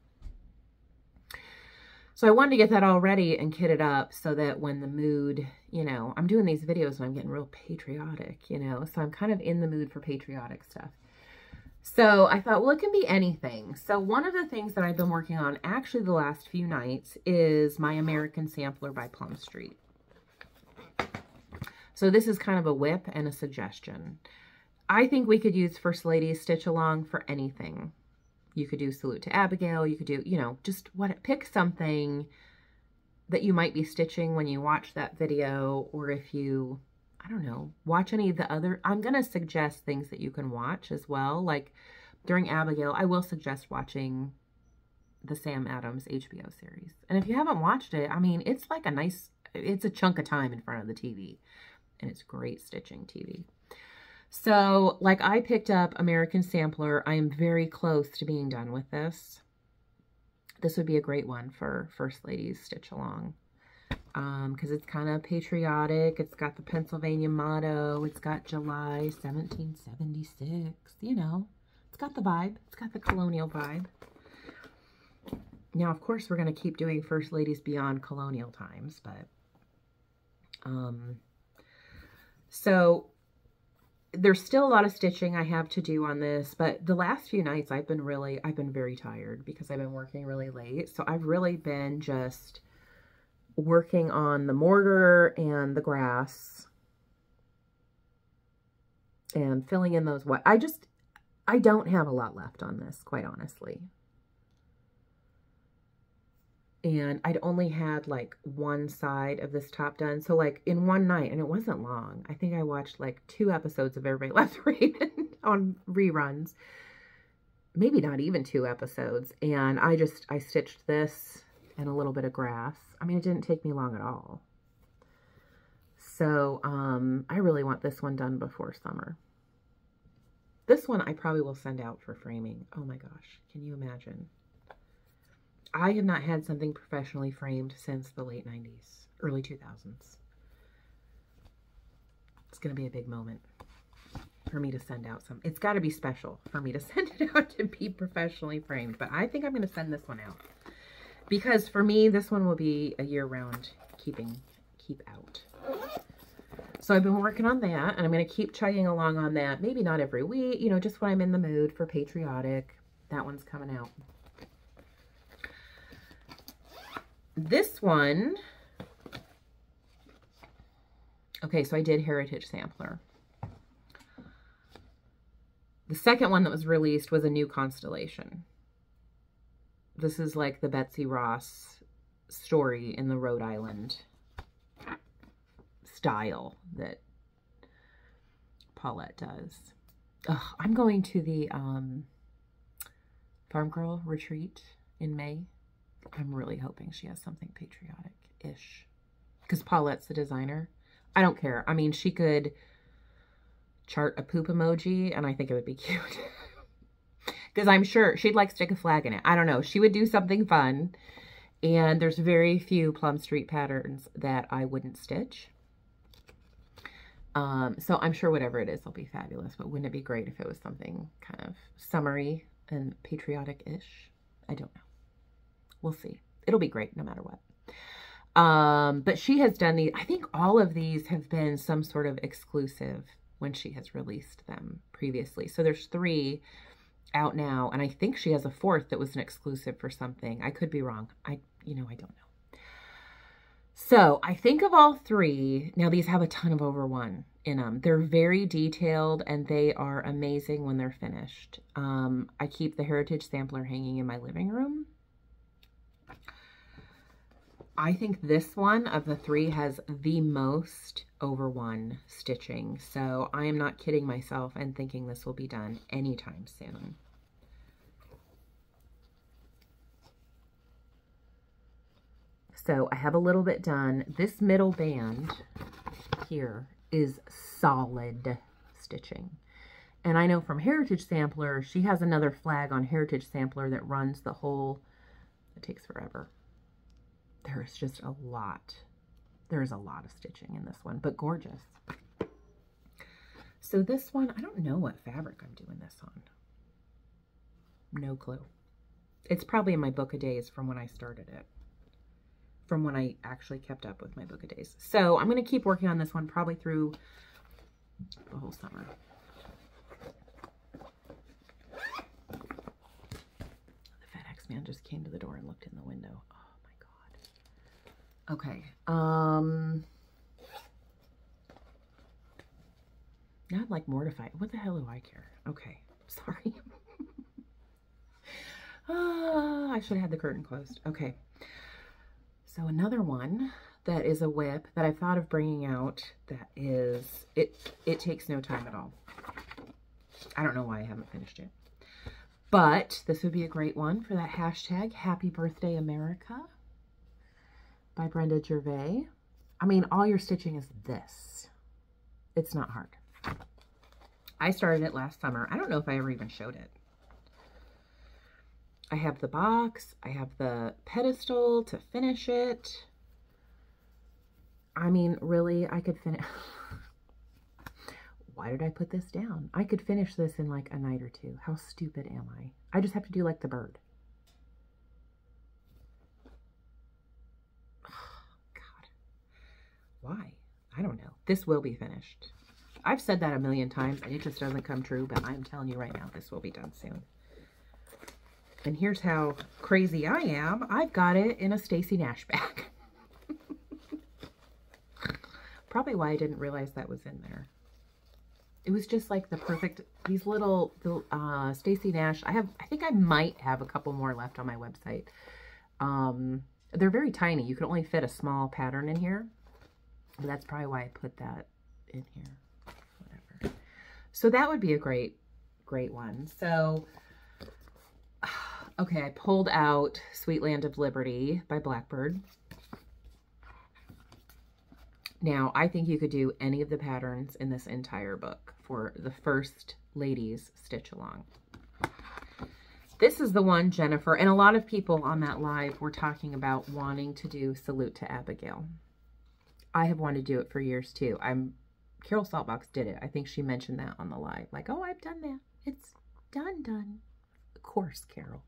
So I wanted to get that all ready and kit it up so that when the mood, you know, I'm doing these videos and I'm getting real patriotic, you know, so I'm kind of in the mood for patriotic stuff. So I thought, well, it can be anything. So one of the things that I've been working on actually the last few nights is my American Sampler by Plum Street. So this is kind of a whip and a suggestion. I think we could use First Lady's Stitch Along for anything. You could do Salute to Abigail. You could do, you know, just pick something that you might be stitching when you watch that video, or if you, I don't know, watch any of the other, I'm going to suggest things that you can watch as well. Like during Abigail, I will suggest watching the Sam Adams HBO series. And if you haven't watched it, I mean, it's like it's a chunk of time in front of the TV, and it's great stitching TV. So like I picked up American Sampler. I am very close to being done with this. This would be a great one for First Lady's Stitch Along. Because it's kind of patriotic. It's got the Pennsylvania motto. It's got July 1776. You know, it's got the vibe. It's got the colonial vibe. Now, of course, we're going to keep doing First Ladies beyond colonial times, but so there's still a lot of stitching I have to do on this, but the last few nights I've been very tired because I've been working really late. So I've really been just working on the mortar and the grass and filling in those I don't have a lot left on this, quite honestly. And I'd only had like one side of this top done. So like in one night, and it wasn't long, I think I watched like 2 episodes of Everybody Loves Raymond on reruns. Maybe not even 2 episodes. And I stitched this and a little bit of grass. I mean, it didn't take me long at all. So I really want this one done before summer. This one I probably will send out for framing. Oh my gosh, can you imagine? I have not had something professionally framed since the late 90s, early 2000s. It's going to be a big moment for me to send out some. It's got to be special for me to send it out to be professionally framed, but I think I'm going to send this one out. Because for me, this one will be a year-round keep out. So I've been working on that, and I'm going to keep chugging along on that. Maybe not every week, you know, just when I'm in the mood for patriotic. That one's coming out. This one, okay, so I did Heritage Sampler. The second one that was released was a new constellation. This is like the Betsy Ross story in the Rhode Island style that Paulette does. Ugh, I'm going to the Farm Girl retreat in May. I'm really hoping she has something patriotic-ish. Because Paulette's the designer. I don't care. I mean, she could chart a poop emoji, and I think it would be cute. Because I'm sure she'd like stick a flag in it. I don't know. She would do something fun. And there's very few Plum Street patterns that I wouldn't stitch. So I'm sure whatever it is will be fabulous. But wouldn't it be great if it was something kind of summery and patriotic-ish? I don't know. We'll see. It'll be great no matter what. But she has done these. I think all of these have been some sort of exclusive when she has released them previously. So there's 3 out now, and I think she has a 4th that was an exclusive for something. I could be wrong. I don't know. So I think of all 3. Now these have a ton of over 1 in them. They're very detailed, and they are amazing when they're finished. I keep the Heritage Sampler hanging in my living room. I think this one of the 3 has the most over 1 stitching. So I am not kidding myself and thinking this will be done anytime soon. So I have a little bit done. This middle band here is solid stitching. And I know from Heritage Sampler, she has another flag on Heritage Sampler that runs the whole, it takes forever. There's just a lot. There's a lot of stitching in this one, but gorgeous. So this one, I don't know what fabric I'm doing this on. No clue. It's probably in my Book of Days from when I started it. From when I actually kept up with my Book of Days. So I'm going to keep working on this one probably through the whole summer. just came to the door and looked in the window. Oh my God. Okay. Now I'm like mortified. What the hell do I care? Okay. Sorry. I should have had the curtain closed. Okay. So another one that is a whip that I thought of bringing out that is, it takes no time at all. I don't know why I haven't finished it. But this would be a great one for that hashtag, Happy Birthday America by Brenda Gervais. I mean, all you're stitching is this. It's not hard. I started it last summer. I don't know if I ever even showed it. I have the box. I have the pedestal to finish it. I mean, really, I could finish... Why did I put this down? I could finish this in like a night or two. How stupid am I? I just have to do like the bird. Oh, God. Why? I don't know. This will be finished. I've said that a million times and it just doesn't come true, but I'm telling you right now, this will be done soon. And here's how crazy I am. I've got it in a Stacy Nash bag. Probably why I didn't realize that was in there. It was just like the perfect, these little Stacy Nash. I think I might have a couple more left on my website. They're very tiny. You can only fit a small pattern in here. But that's probably why I put that in here. Whatever. So that would be a great one. So, okay, I pulled out Sweet Land of Liberty by Blackbird. Now, I think you could do any of the patterns in this entire book for the first ladies stitch along. This is the one, Jennifer, and a lot of people on that live were talking about wanting to do Salute to Abigail. I have wanted to do it for years too. Carol Saltbox did it. I think she mentioned that on the live. Like, oh, I've done that. It's done. Of course, Carol.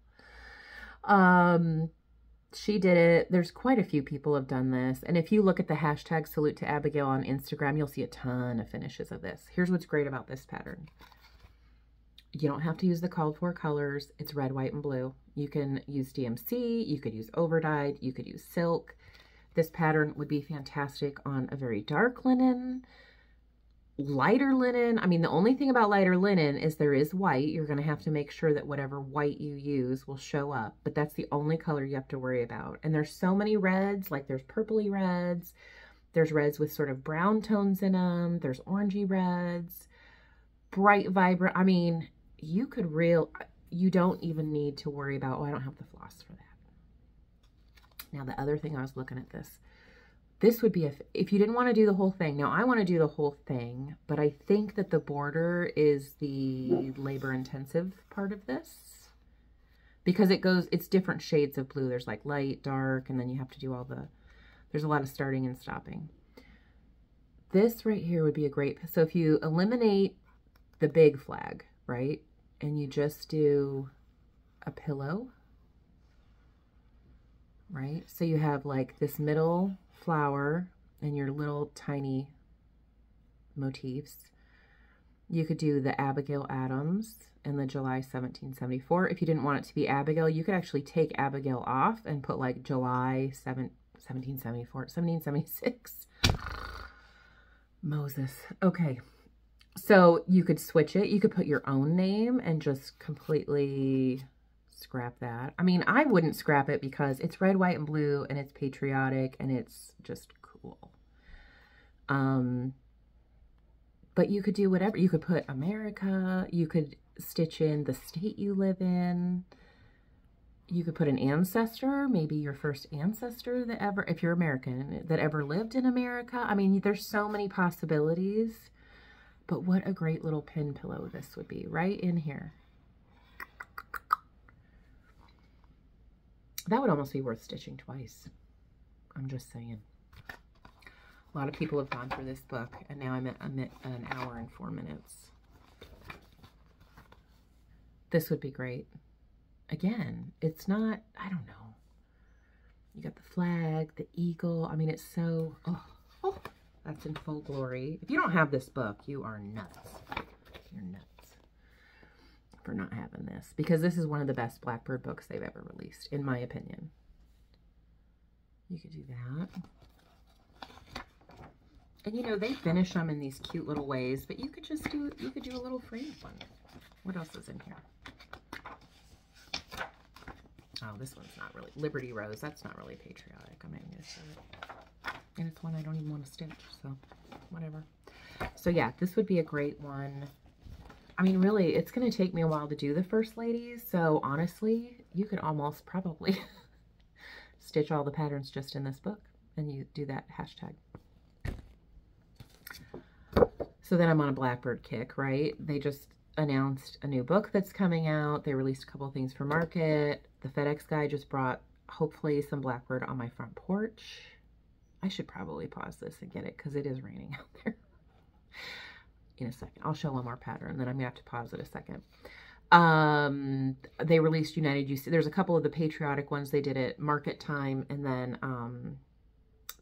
She did it. There's quite a few people have done this. And if you look at the hashtag Salute to Abigail on Instagram, you'll see a ton of finishes of this. Here's what's great about this pattern. You don't have to use the called for colors. It's red, white, and blue. You can use DMC. You could use overdyed. You could use silk. This pattern would be fantastic on a very dark linen, lighter linen. I mean, the only thing about lighter linen is there is white. You're going to have to make sure that whatever white you use will show up, but that's the only color you have to worry about. And there's so many reds, like there's purpley reds, there's reds with sort of brown tones in them, there's orangey reds, bright, vibrant. I mean, you don't even need to worry about, oh, I don't have the floss for that. Now, the other thing I was looking at this would be if you didn't want to do the whole thing. Now, I want to do the whole thing, but I think that the border is the labor-intensive part of this because it's different shades of blue. There's like light, dark, and then you have to do there's a lot of starting and stopping. This right here would be a great, so if you eliminate the big flag, right, and you just do a pillow, right? So you have like this middle flower and your little tiny motifs. You could do the Abigail Adams and the July 1774. If you didn't want it to be Abigail, you could actually take Abigail off and put like July 1774, 1776. Moses. Okay. So you could switch it. You could put your own name and just completely scrap that. I mean, I wouldn't scrap it because it's red, white, and blue, and it's patriotic, and it's just cool. But you could do whatever. You could put America. You could stitch in the state you live in. You could put an ancestor, maybe your first ancestor that ever, if you're American, that ever lived in America. I mean, there's so many possibilities. But what a great little pin pillow this would be right in here. That would almost be worth stitching twice. I'm just saying. A lot of people have gone through this book, and now I'm at an hour and 4 minutes. This would be great. Again, it's not, I don't know. You got the flag, the eagle. I mean, it's so, oh, that's in full glory. If you don't have this book, you are nuts. You're nuts. for not having this, because this is one of the best Blackbird books they've ever released, in my opinion. You could do that. And you know, they finish them in these cute little ways, but you could just do, you could do a little framed one. What else is in here? Oh, this one's not really, Liberty Rose, that's not really patriotic. I'm not going to show it. And it's one I don't even want to stitch, so whatever. So yeah, this would be a great one. I mean, really, it's going to take me a while to do the First Ladies, so honestly, you could almost probably stitch all the patterns just in this book, and you do that hashtag. So then I'm on a Blackbird kick, right? They just announced a new book that's coming out. They released a couple of things for market. The FedEx guy just brought, hopefully, some Blackbird on my front porch. I should probably pause this and get it because it is raining out there. In a second. I'll show one more pattern, then I'm going to have to pause it a second. They released United UC. There's a couple of the patriotic ones they did at market time, and then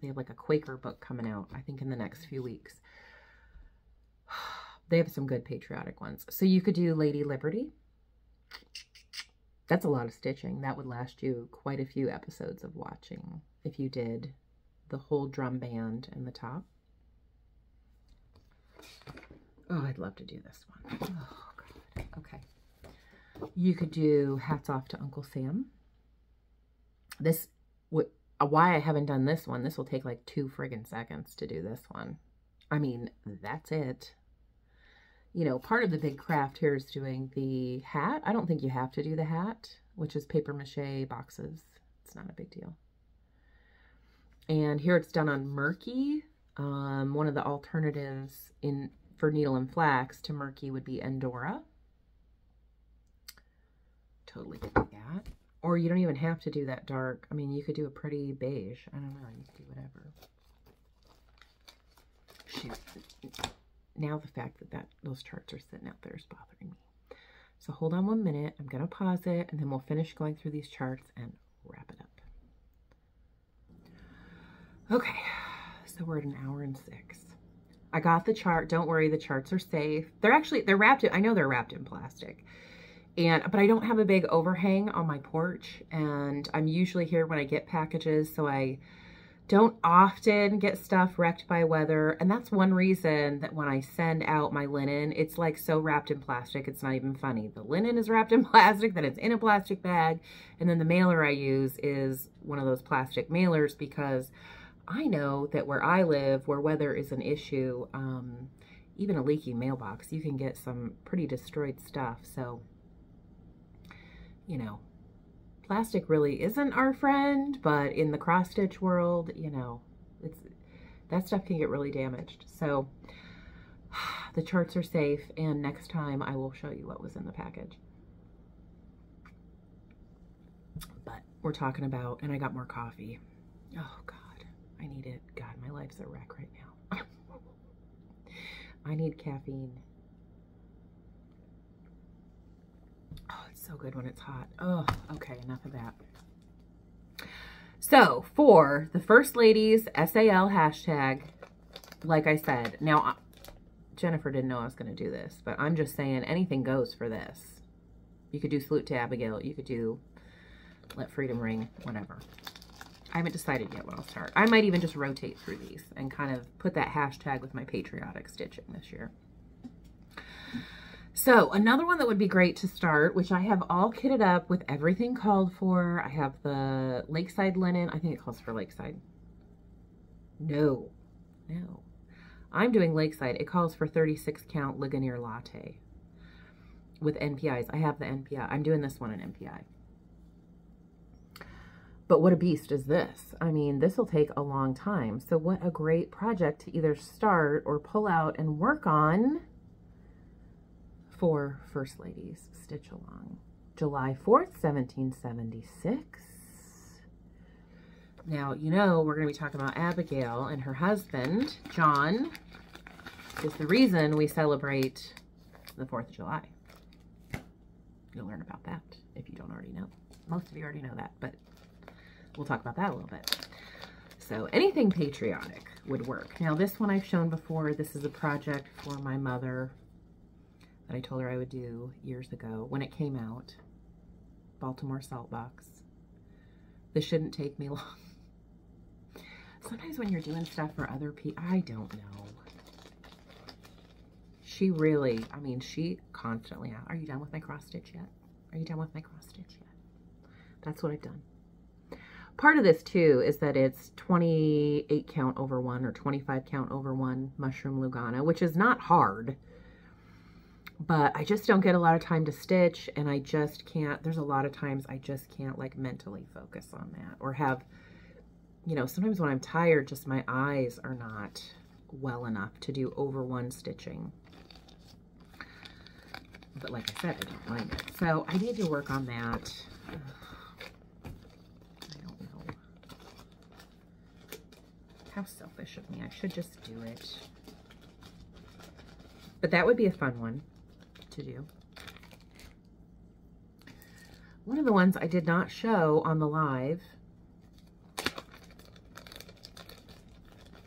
they have like a Quaker book coming out, I think, in the next few weeks. They have some good patriotic ones. So you could do Lady Liberty. That's a lot of stitching. That would last you quite a few episodes of watching if you did the whole drum band and the top. Oh, I'd love to do this one. Oh, God. Okay. You could do Hats Off to Uncle Sam. This, why I haven't done this one, this will take like 2 friggin' seconds to do this one. I mean, that's it. You know, part of the big craft here is doing the hat. I don't think you have to do the hat, which is paper mache boxes. It's not a big deal. And here it's done on Murky. One of the alternatives for needle and flax to Murky would be Endora. Totally could do that. Or you don't even have to do that dark. I mean, you could do a pretty beige. I don't know. You could do whatever. Shoot. Now the fact that those charts are sitting out there is bothering me. So hold on 1 minute. I'm going to pause it, and then we'll finish going through these charts and wrap it up. Okay, so we're at 1 hour and 6. I got the chart. Don't worry, the charts are safe. They're wrapped in, I know they're wrapped in plastic. But I don't have a big overhang on my porch, and I'm usually here when I get packages, so I don't often get stuff wrecked by weather. And that's one reason that when I send out my linen, it's like so wrapped in plastic, it's not even funny. The linen is wrapped in plastic, then it's in a plastic bag, and then the mailer I use is one of those plastic mailers, because I know that where I live, where weather is an issue, even a leaky mailbox, you can get some pretty destroyed stuff. So, you know, plastic really isn't our friend, but in the cross stitch world, you know, that stuff can get really damaged. So the charts are safe, and next time I will show you what was in the package. But we're talking about, and I got more coffee. Oh God, I need it. God, my life's a wreck right now. I need caffeine. Oh, it's so good when it's hot. Oh, okay, enough of that. So, for the First Ladies SAL hashtag, like I said, now, Jennifer didn't know I was going to do this, but I'm just saying anything goes for this. You could do Salute to Abigail. You could do Let Freedom Ring, whatever. I haven't decided yet what I'll start. I might even just rotate through these and kind of put that hashtag with my patriotic stitching this year. So another one that would be great to start, which I have all kitted up with everything called for. I have the Lakeside linen. I think it calls for Lakeside. No. I'm doing Lakeside. It calls for 36 count Ligonier Latte with NPIs. I have the NPI. I'm doing this one in NPI. But what a beast is this? I mean, this will take a long time. So what a great project to either start or pull out and work on for First Ladies Stitch Along. July 4th, 1776. Now, you know, we're going to be talking about Abigail, and her husband, John, is the reason we celebrate the 4th of July. You'll learn about that if you don't already know. Most of you already know that, but we'll talk about that a little bit. So anything patriotic would work. Now, this one I've shown before. This is a project for my mother. that I told her I would do years ago when it came out. Baltimore Salt Box. This shouldn't take me long. Sometimes when you're doing stuff for other people, I don't know. She really, I mean, she constantly, are you done with my cross stitch yet? Are you done with my cross stitch yet? That's what I've done. Part of this too is that it's 28 count over 1 or 25 count over 1 mushroom Lugana, which is not hard, but I just don't get a lot of time to stitch, and I just can't, there's a lot of times I just can't like mentally focus on that, or have, you know, sometimes when I'm tired, just my eyes are not well enough to do over 1 stitching. But like I said, I don't mind it. So I need to work on that. How selfish of me. I should just do it. But that would be a fun one to do. One of the ones I did not show on the live,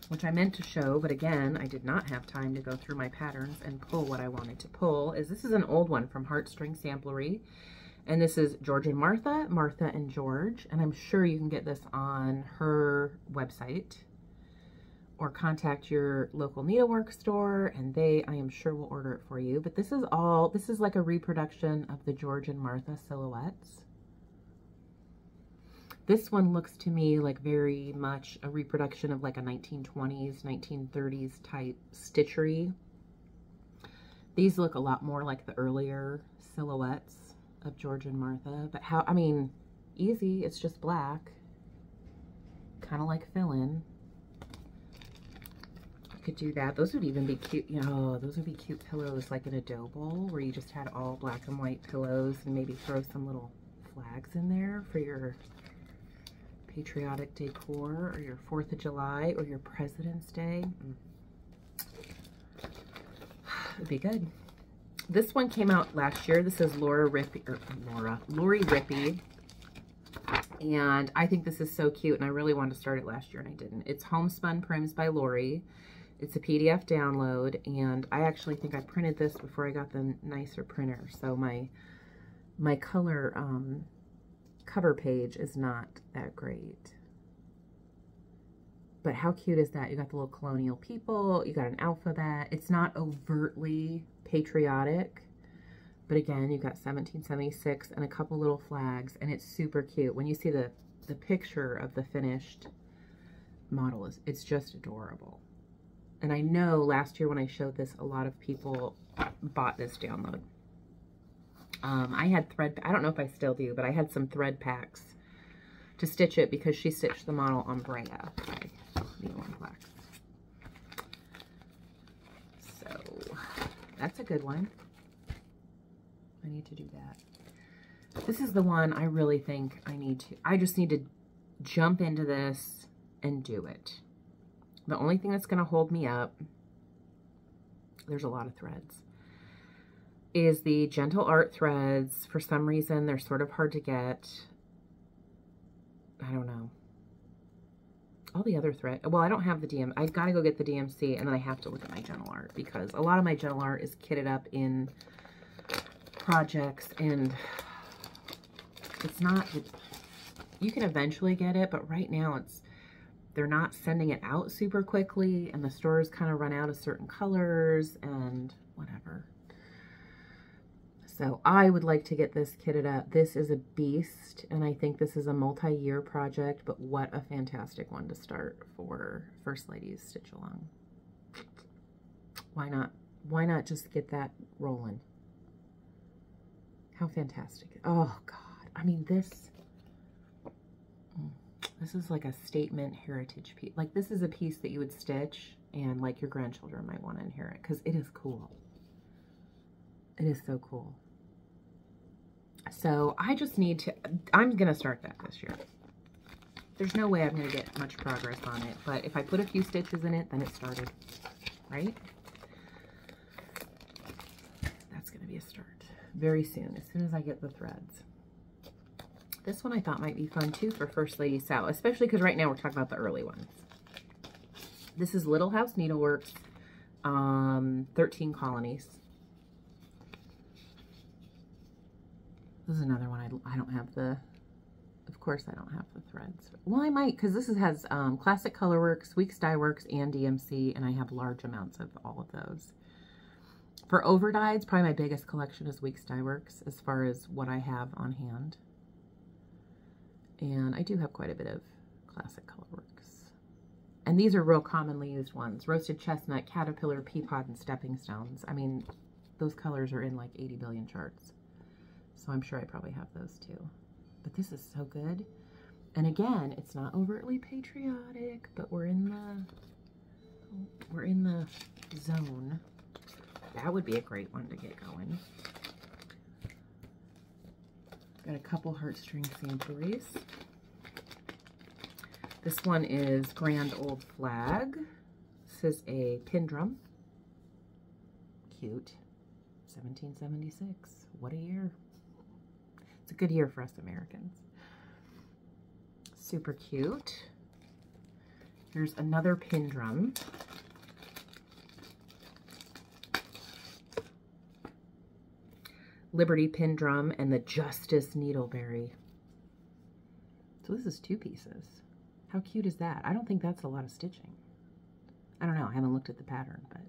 which I meant to show, but again, I did not have time to go through my patterns and pull what I wanted to pull, is this is an old one from Heartstring Samplery. And this is George and Martha, Martha and George. And I'm sure you can get this on her website, or contact your local needlework store, and they, I am sure, will order it for you. But this is all, this is like a reproduction of the George and Martha silhouettes. This one looks to me like very much a reproduction of like a 1920s, 1930s type stitchery. These look a lot more like the earlier silhouettes of George and Martha, but how, I mean, easy, it's just black. Kind of like fill-in. Could do that. Those would even be cute, you know, those would be cute pillows like in a dough bowl where you just had all black and white pillows, and maybe throw some little flags in there for your patriotic decor, or your 4th of July, or your President's Day. It'd be good. This one came out last year. This is Lori Rippey. And I think this is so cute, and I really wanted to start it last year and I didn't. It's Homespun Prims by Lori. It's a PDF download, and I actually think I printed this before I got the nicer printer. So my color cover page is not that great. But how cute is that? You got the little colonial people, you got an alphabet. It's not overtly patriotic, but again, you've got 1776 and a couple little flags, and it's super cute. When you see the picture of the finished model, it's just adorable. And I know last year when I showed this, a lot of people bought this download. I had thread, I don't know if I still do, but I had some thread packs to stitch it because she stitched the model on Brea by Needle and Flax. So that's a good one. I need to do that. This is the one I really think I just need to jump into this and do it. The only thing that's going to hold me up, there's a lot of threads, is the Gentle Art threads. For some reason, they're sort of hard to get. I don't know. All the other thread, well, I don't have the DM. I've got to go get the DMC, and then I have to look at my Gentle Art, because a lot of my Gentle Art is kitted up in projects, and it's not, you can eventually get it, but right now they're not sending it out super quickly, and the stores kind of run out of certain colors and whatever. So I would like to get this kitted up. This is a beast, and I think this is a multi-year project, but what a fantastic one to start for First Lady's Stitch Along. Why not? Why not just get that rolling? How fantastic. Oh, God. I mean, this is like a statement heritage piece. Like, this is a piece that you would stitch and, like, your grandchildren might want to inherit, because it is cool. It is so cool. So I just need to, I'm going to start that this year. There's no way I'm going to get much progress on it, but if I put a few stitches in it, then it started, right? That's going to be a start very soon as I get the threads. This one I thought might be fun too for First Lady Sal, especially because right now we're talking about the early ones. This is Little House Needleworks, 13 Colonies. This is another one I don't have the, of course I don't have the threads. Well, I might, because this has Classic Colorworks, Weeks Dye Works, and DMC, and I have large amounts of all of those. For overdyes, probably my biggest collection is Weeks Dye Works as far as what I have on hand. And I do have quite a bit of Classic Colorworks. And these are real commonly used ones. Roasted Chestnut, Caterpillar, Peapod, and Stepping Stones. I mean, those colors are in like 80 billion charts. So I'm sure I probably have those too. But this is so good. And again, it's not overtly patriotic, but we're in the zone. That would be a great one to get going. Got a couple heartstring sampleries. This one is Grand Old Flag. This is a pin drum. Cute. 1776. What a year. It's a good year for us Americans. Super cute. Here's another pin drum. Liberty pin drum and the Justice Needleberry. So this is 2 pieces. How cute is that? I don't think that's a lot of stitching. I don't know. I haven't looked at the pattern, but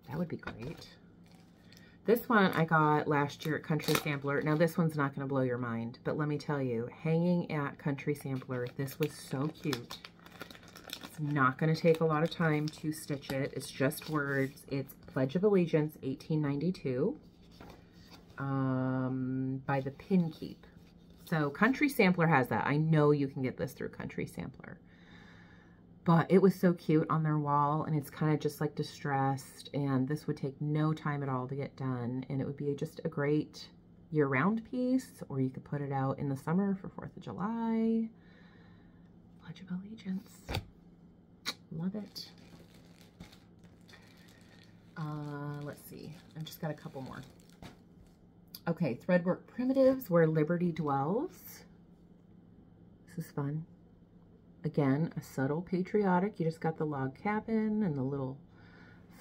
that would be great. This one I got last year at Country Sampler. Now this one's not going to blow your mind, but let me tell you, hanging at Country Sampler, this was so cute. It's not going to take a lot of time to stitch it. It's just words. It's Pledge of Allegiance, 1892. By the Pin Keep. So Country Sampler has that. I know you can get this through Country Sampler. But it was so cute on their wall, and it's kind of just like distressed, and this would take no time at all to get done, and it would be just a great year-round piece, or you could put it out in the summer for 4th of July. Pledge of Allegiance. Love it. Let's see. I've just got a couple more. Okay, Threadwork Primitives, Where Liberty Dwells. This is fun. Again, a subtle patriotic. You just got the log cabin and the little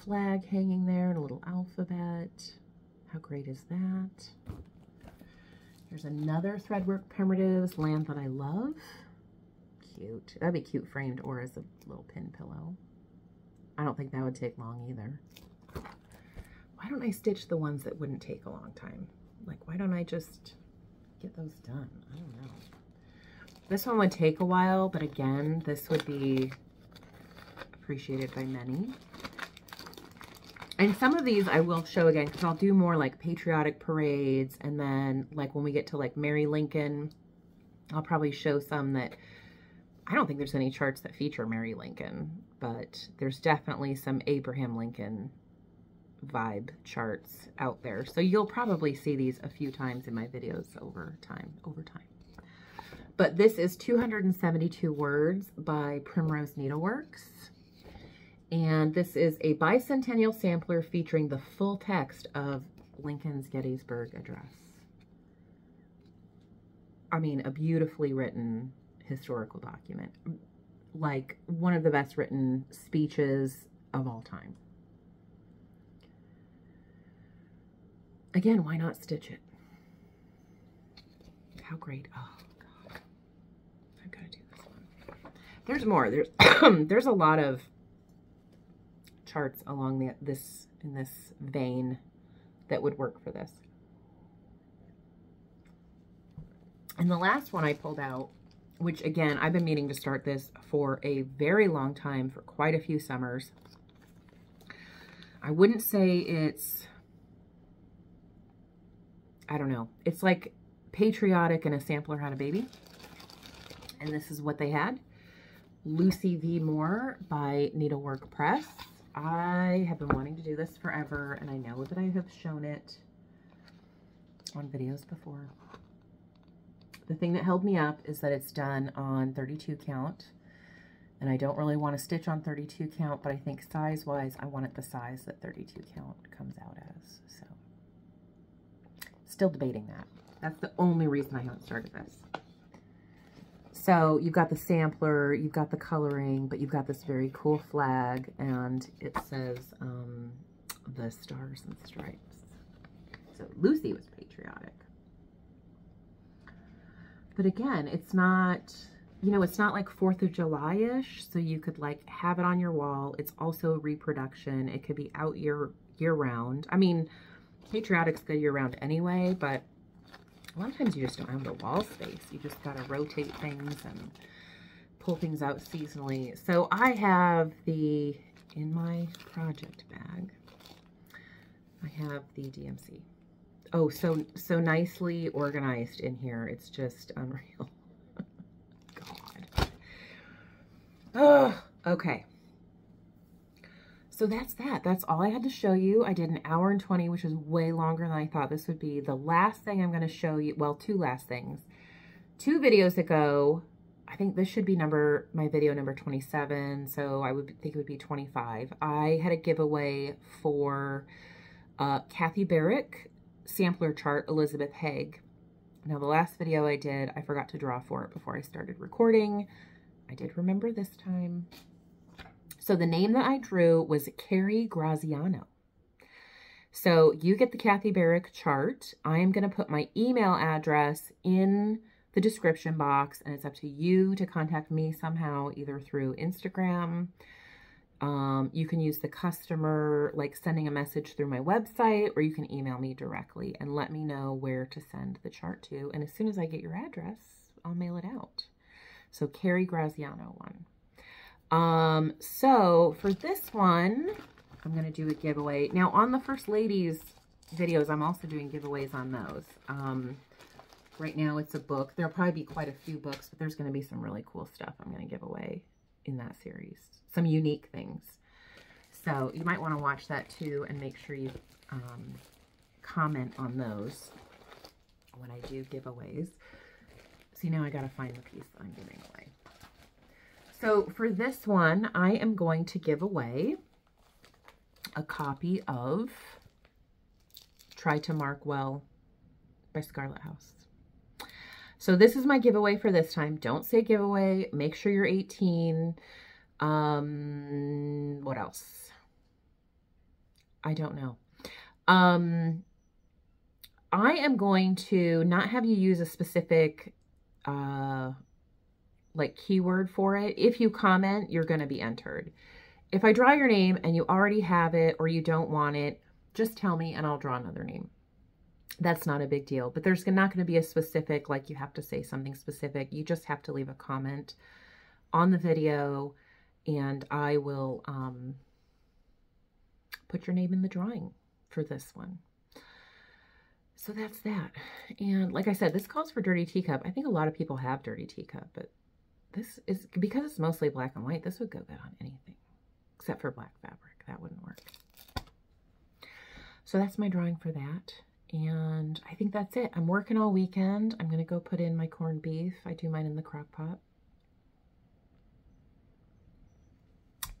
flag hanging there and a little alphabet. How great is that? Here's another Threadwork Primitives, Land That I Love. Cute. That'd be cute framed or as a little pin pillow. I don't think that would take long either. Why don't I stitch the ones that wouldn't take a long time? Like, why don't I just get those done? I don't know. This one would take a while, but again, this would be appreciated by many. And some of these I will show again, because I'll do more like patriotic parades, and then like when we get to like Mary Lincoln, I'll probably show some that, I don't think there's any charts that feature Mary Lincoln, but there's definitely some Abraham Lincoln vibe charts out there. So you'll probably see these a few times in my videos over time. But this is 272 words by Primrose Needleworks. And this is a bicentennial sampler featuring the full text of Lincoln's Gettysburg Address. I mean, a beautifully written historical document. Like one of the best written speeches of all time. Again, why not stitch it? How great. Oh, God. I've got to do this one. There's more. There's a lot of charts along in this vein that would work for this. And the last one I pulled out, which again, I've been meaning to start this for a very long time, for quite a few summers. I wouldn't say it's, I don't know. It's like patriotic and a sampler had a baby. And this is what they had. Lucy V. Moore by Needlework Press. I have been wanting to do this forever, and I know that I have shown it on videos before. The thing that held me up is that it's done on 32 count, and I don't really want to stitch on 32 count, but I think size-wise, I want it the size that 32 count comes out as, so. Still debating that. That's the only reason I haven't started this. So you've got the sampler, you've got the coloring, but you've got this very cool flag, and it says the Stars and Stripes. So Lucy was patriotic. But again, it's not, you know, it's not like 4th of July-ish, so you could like have it on your wall. It's also reproduction. It could be out year round. I mean, Patriotic's good year round anyway, but a lot of times you just don't have the wall space. You just got to rotate things and pull things out seasonally. So I have in my project bag, I have the DMC. Oh, so nicely organized in here. It's just unreal. God. Oh, okay. So that's that. That's all I had to show you. I did 1 hour and 20, which is way longer than I thought this would be. The last thing I'm going to show you, well, 2 last things. 2 videos ago, I think this should be my video number 27, so I would think it would be 25. I had a giveaway for Kathy Barrick sampler chart Elizabeth Haig. Now the last video I did, I forgot to draw for it before I started recording. I did remember this time. So the name that I drew was Carrie Graziano. So you get the Kathy Barrick chart. I am going to put my email address in the description box, and it's up to you to contact me somehow, either through Instagram. You can use the customer, like sending a message through my website, or you can email me directly and let me know where to send the chart to. And as soon as I get your address, I'll mail it out. So Carrie Graziano one. So for this one, I'm going to do a giveaway. Now on the First Ladies videos, I'm also doing giveaways on those. Right now it's a book. There'll probably be quite a few books, but there's going to be some really cool stuff I'm going to give away in that series. Some unique things. So you might want to watch that too and make sure you comment on those when I do giveaways. See, now I got to find the piece that I'm giving away. So for this one, I am going to give away a copy of Try to Mark Well by Scarlett House. So this is my giveaway for this time. Don't say giveaway. Make sure you're 18. What else? I don't know. I am going to not have you use a specific like keyword for it. If you comment, you're going to be entered. If I draw your name and you already have it or you don't want it, just tell me and I'll draw another name. That's not a big deal, but there's not going to be a specific, like you have to say something specific. You just have to leave a comment on the video and I will put your name in the drawing for this one. So that's that. And like I said, this calls for Dirty Teacup. I think a lot of people have Dirty Teacup, but this is, because it's mostly black and white, this would go good on anything except for black fabric. That wouldn't work. So that's my drawing for that. And I think that's it. I'm working all weekend. I'm going to go put in my corned beef. I do mine in the crock pot.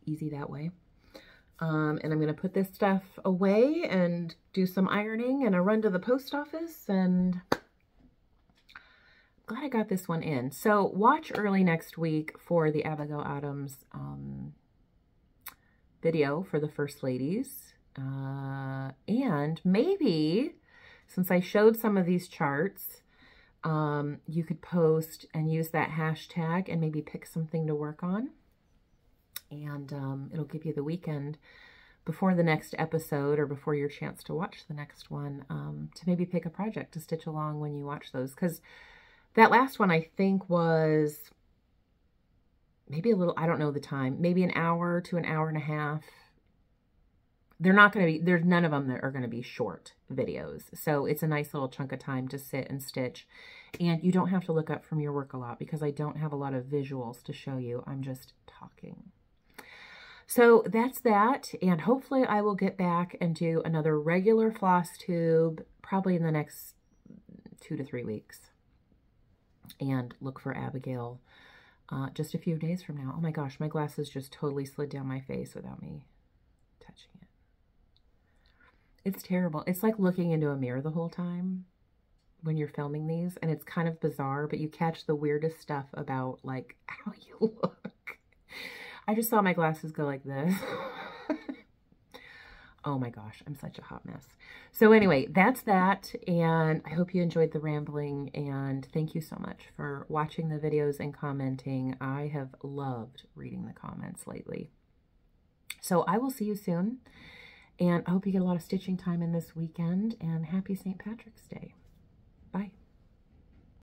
Easy that way. And I'm going to put this stuff away and do some ironing and a run to the post office. And I'm glad I got this one in. So watch early next week for the Abigail Adams video for the First Ladies. And maybe, since I showed some of these charts, you could post and use that hashtag and maybe pick something to work on. And it'll give you the weekend before the next episode or before your chance to watch the next one to maybe pick a project to stitch along when you watch those. Because that last one, I think, was maybe a little, I don't know the time, maybe an hour to an hour and a half. They're not going to be, there's none of them that are going to be short videos. So it's a nice little chunk of time to sit and stitch. And you don't have to look up from your work a lot because I don't have a lot of visuals to show you. I'm just talking. So that's that. And hopefully I will get back and do another regular floss tube probably in the next 2 to 3 weeks. And look for Abigail just a few days from now. Oh my gosh, my glasses just totally slid down my face without me touching it. It's terrible. It's like looking into a mirror the whole time when you're filming these, and it's kind of bizarre, but you catch the weirdest stuff about like how you look. I just saw my glasses go like this. Oh my gosh, I'm such a hot mess. So anyway, that's that. And I hope you enjoyed the rambling. And thank you so much for watching the videos and commenting. I have loved reading the comments lately. So I will see you soon. And I hope you get a lot of stitching time in this weekend. And happy St. Patrick's Day. Bye.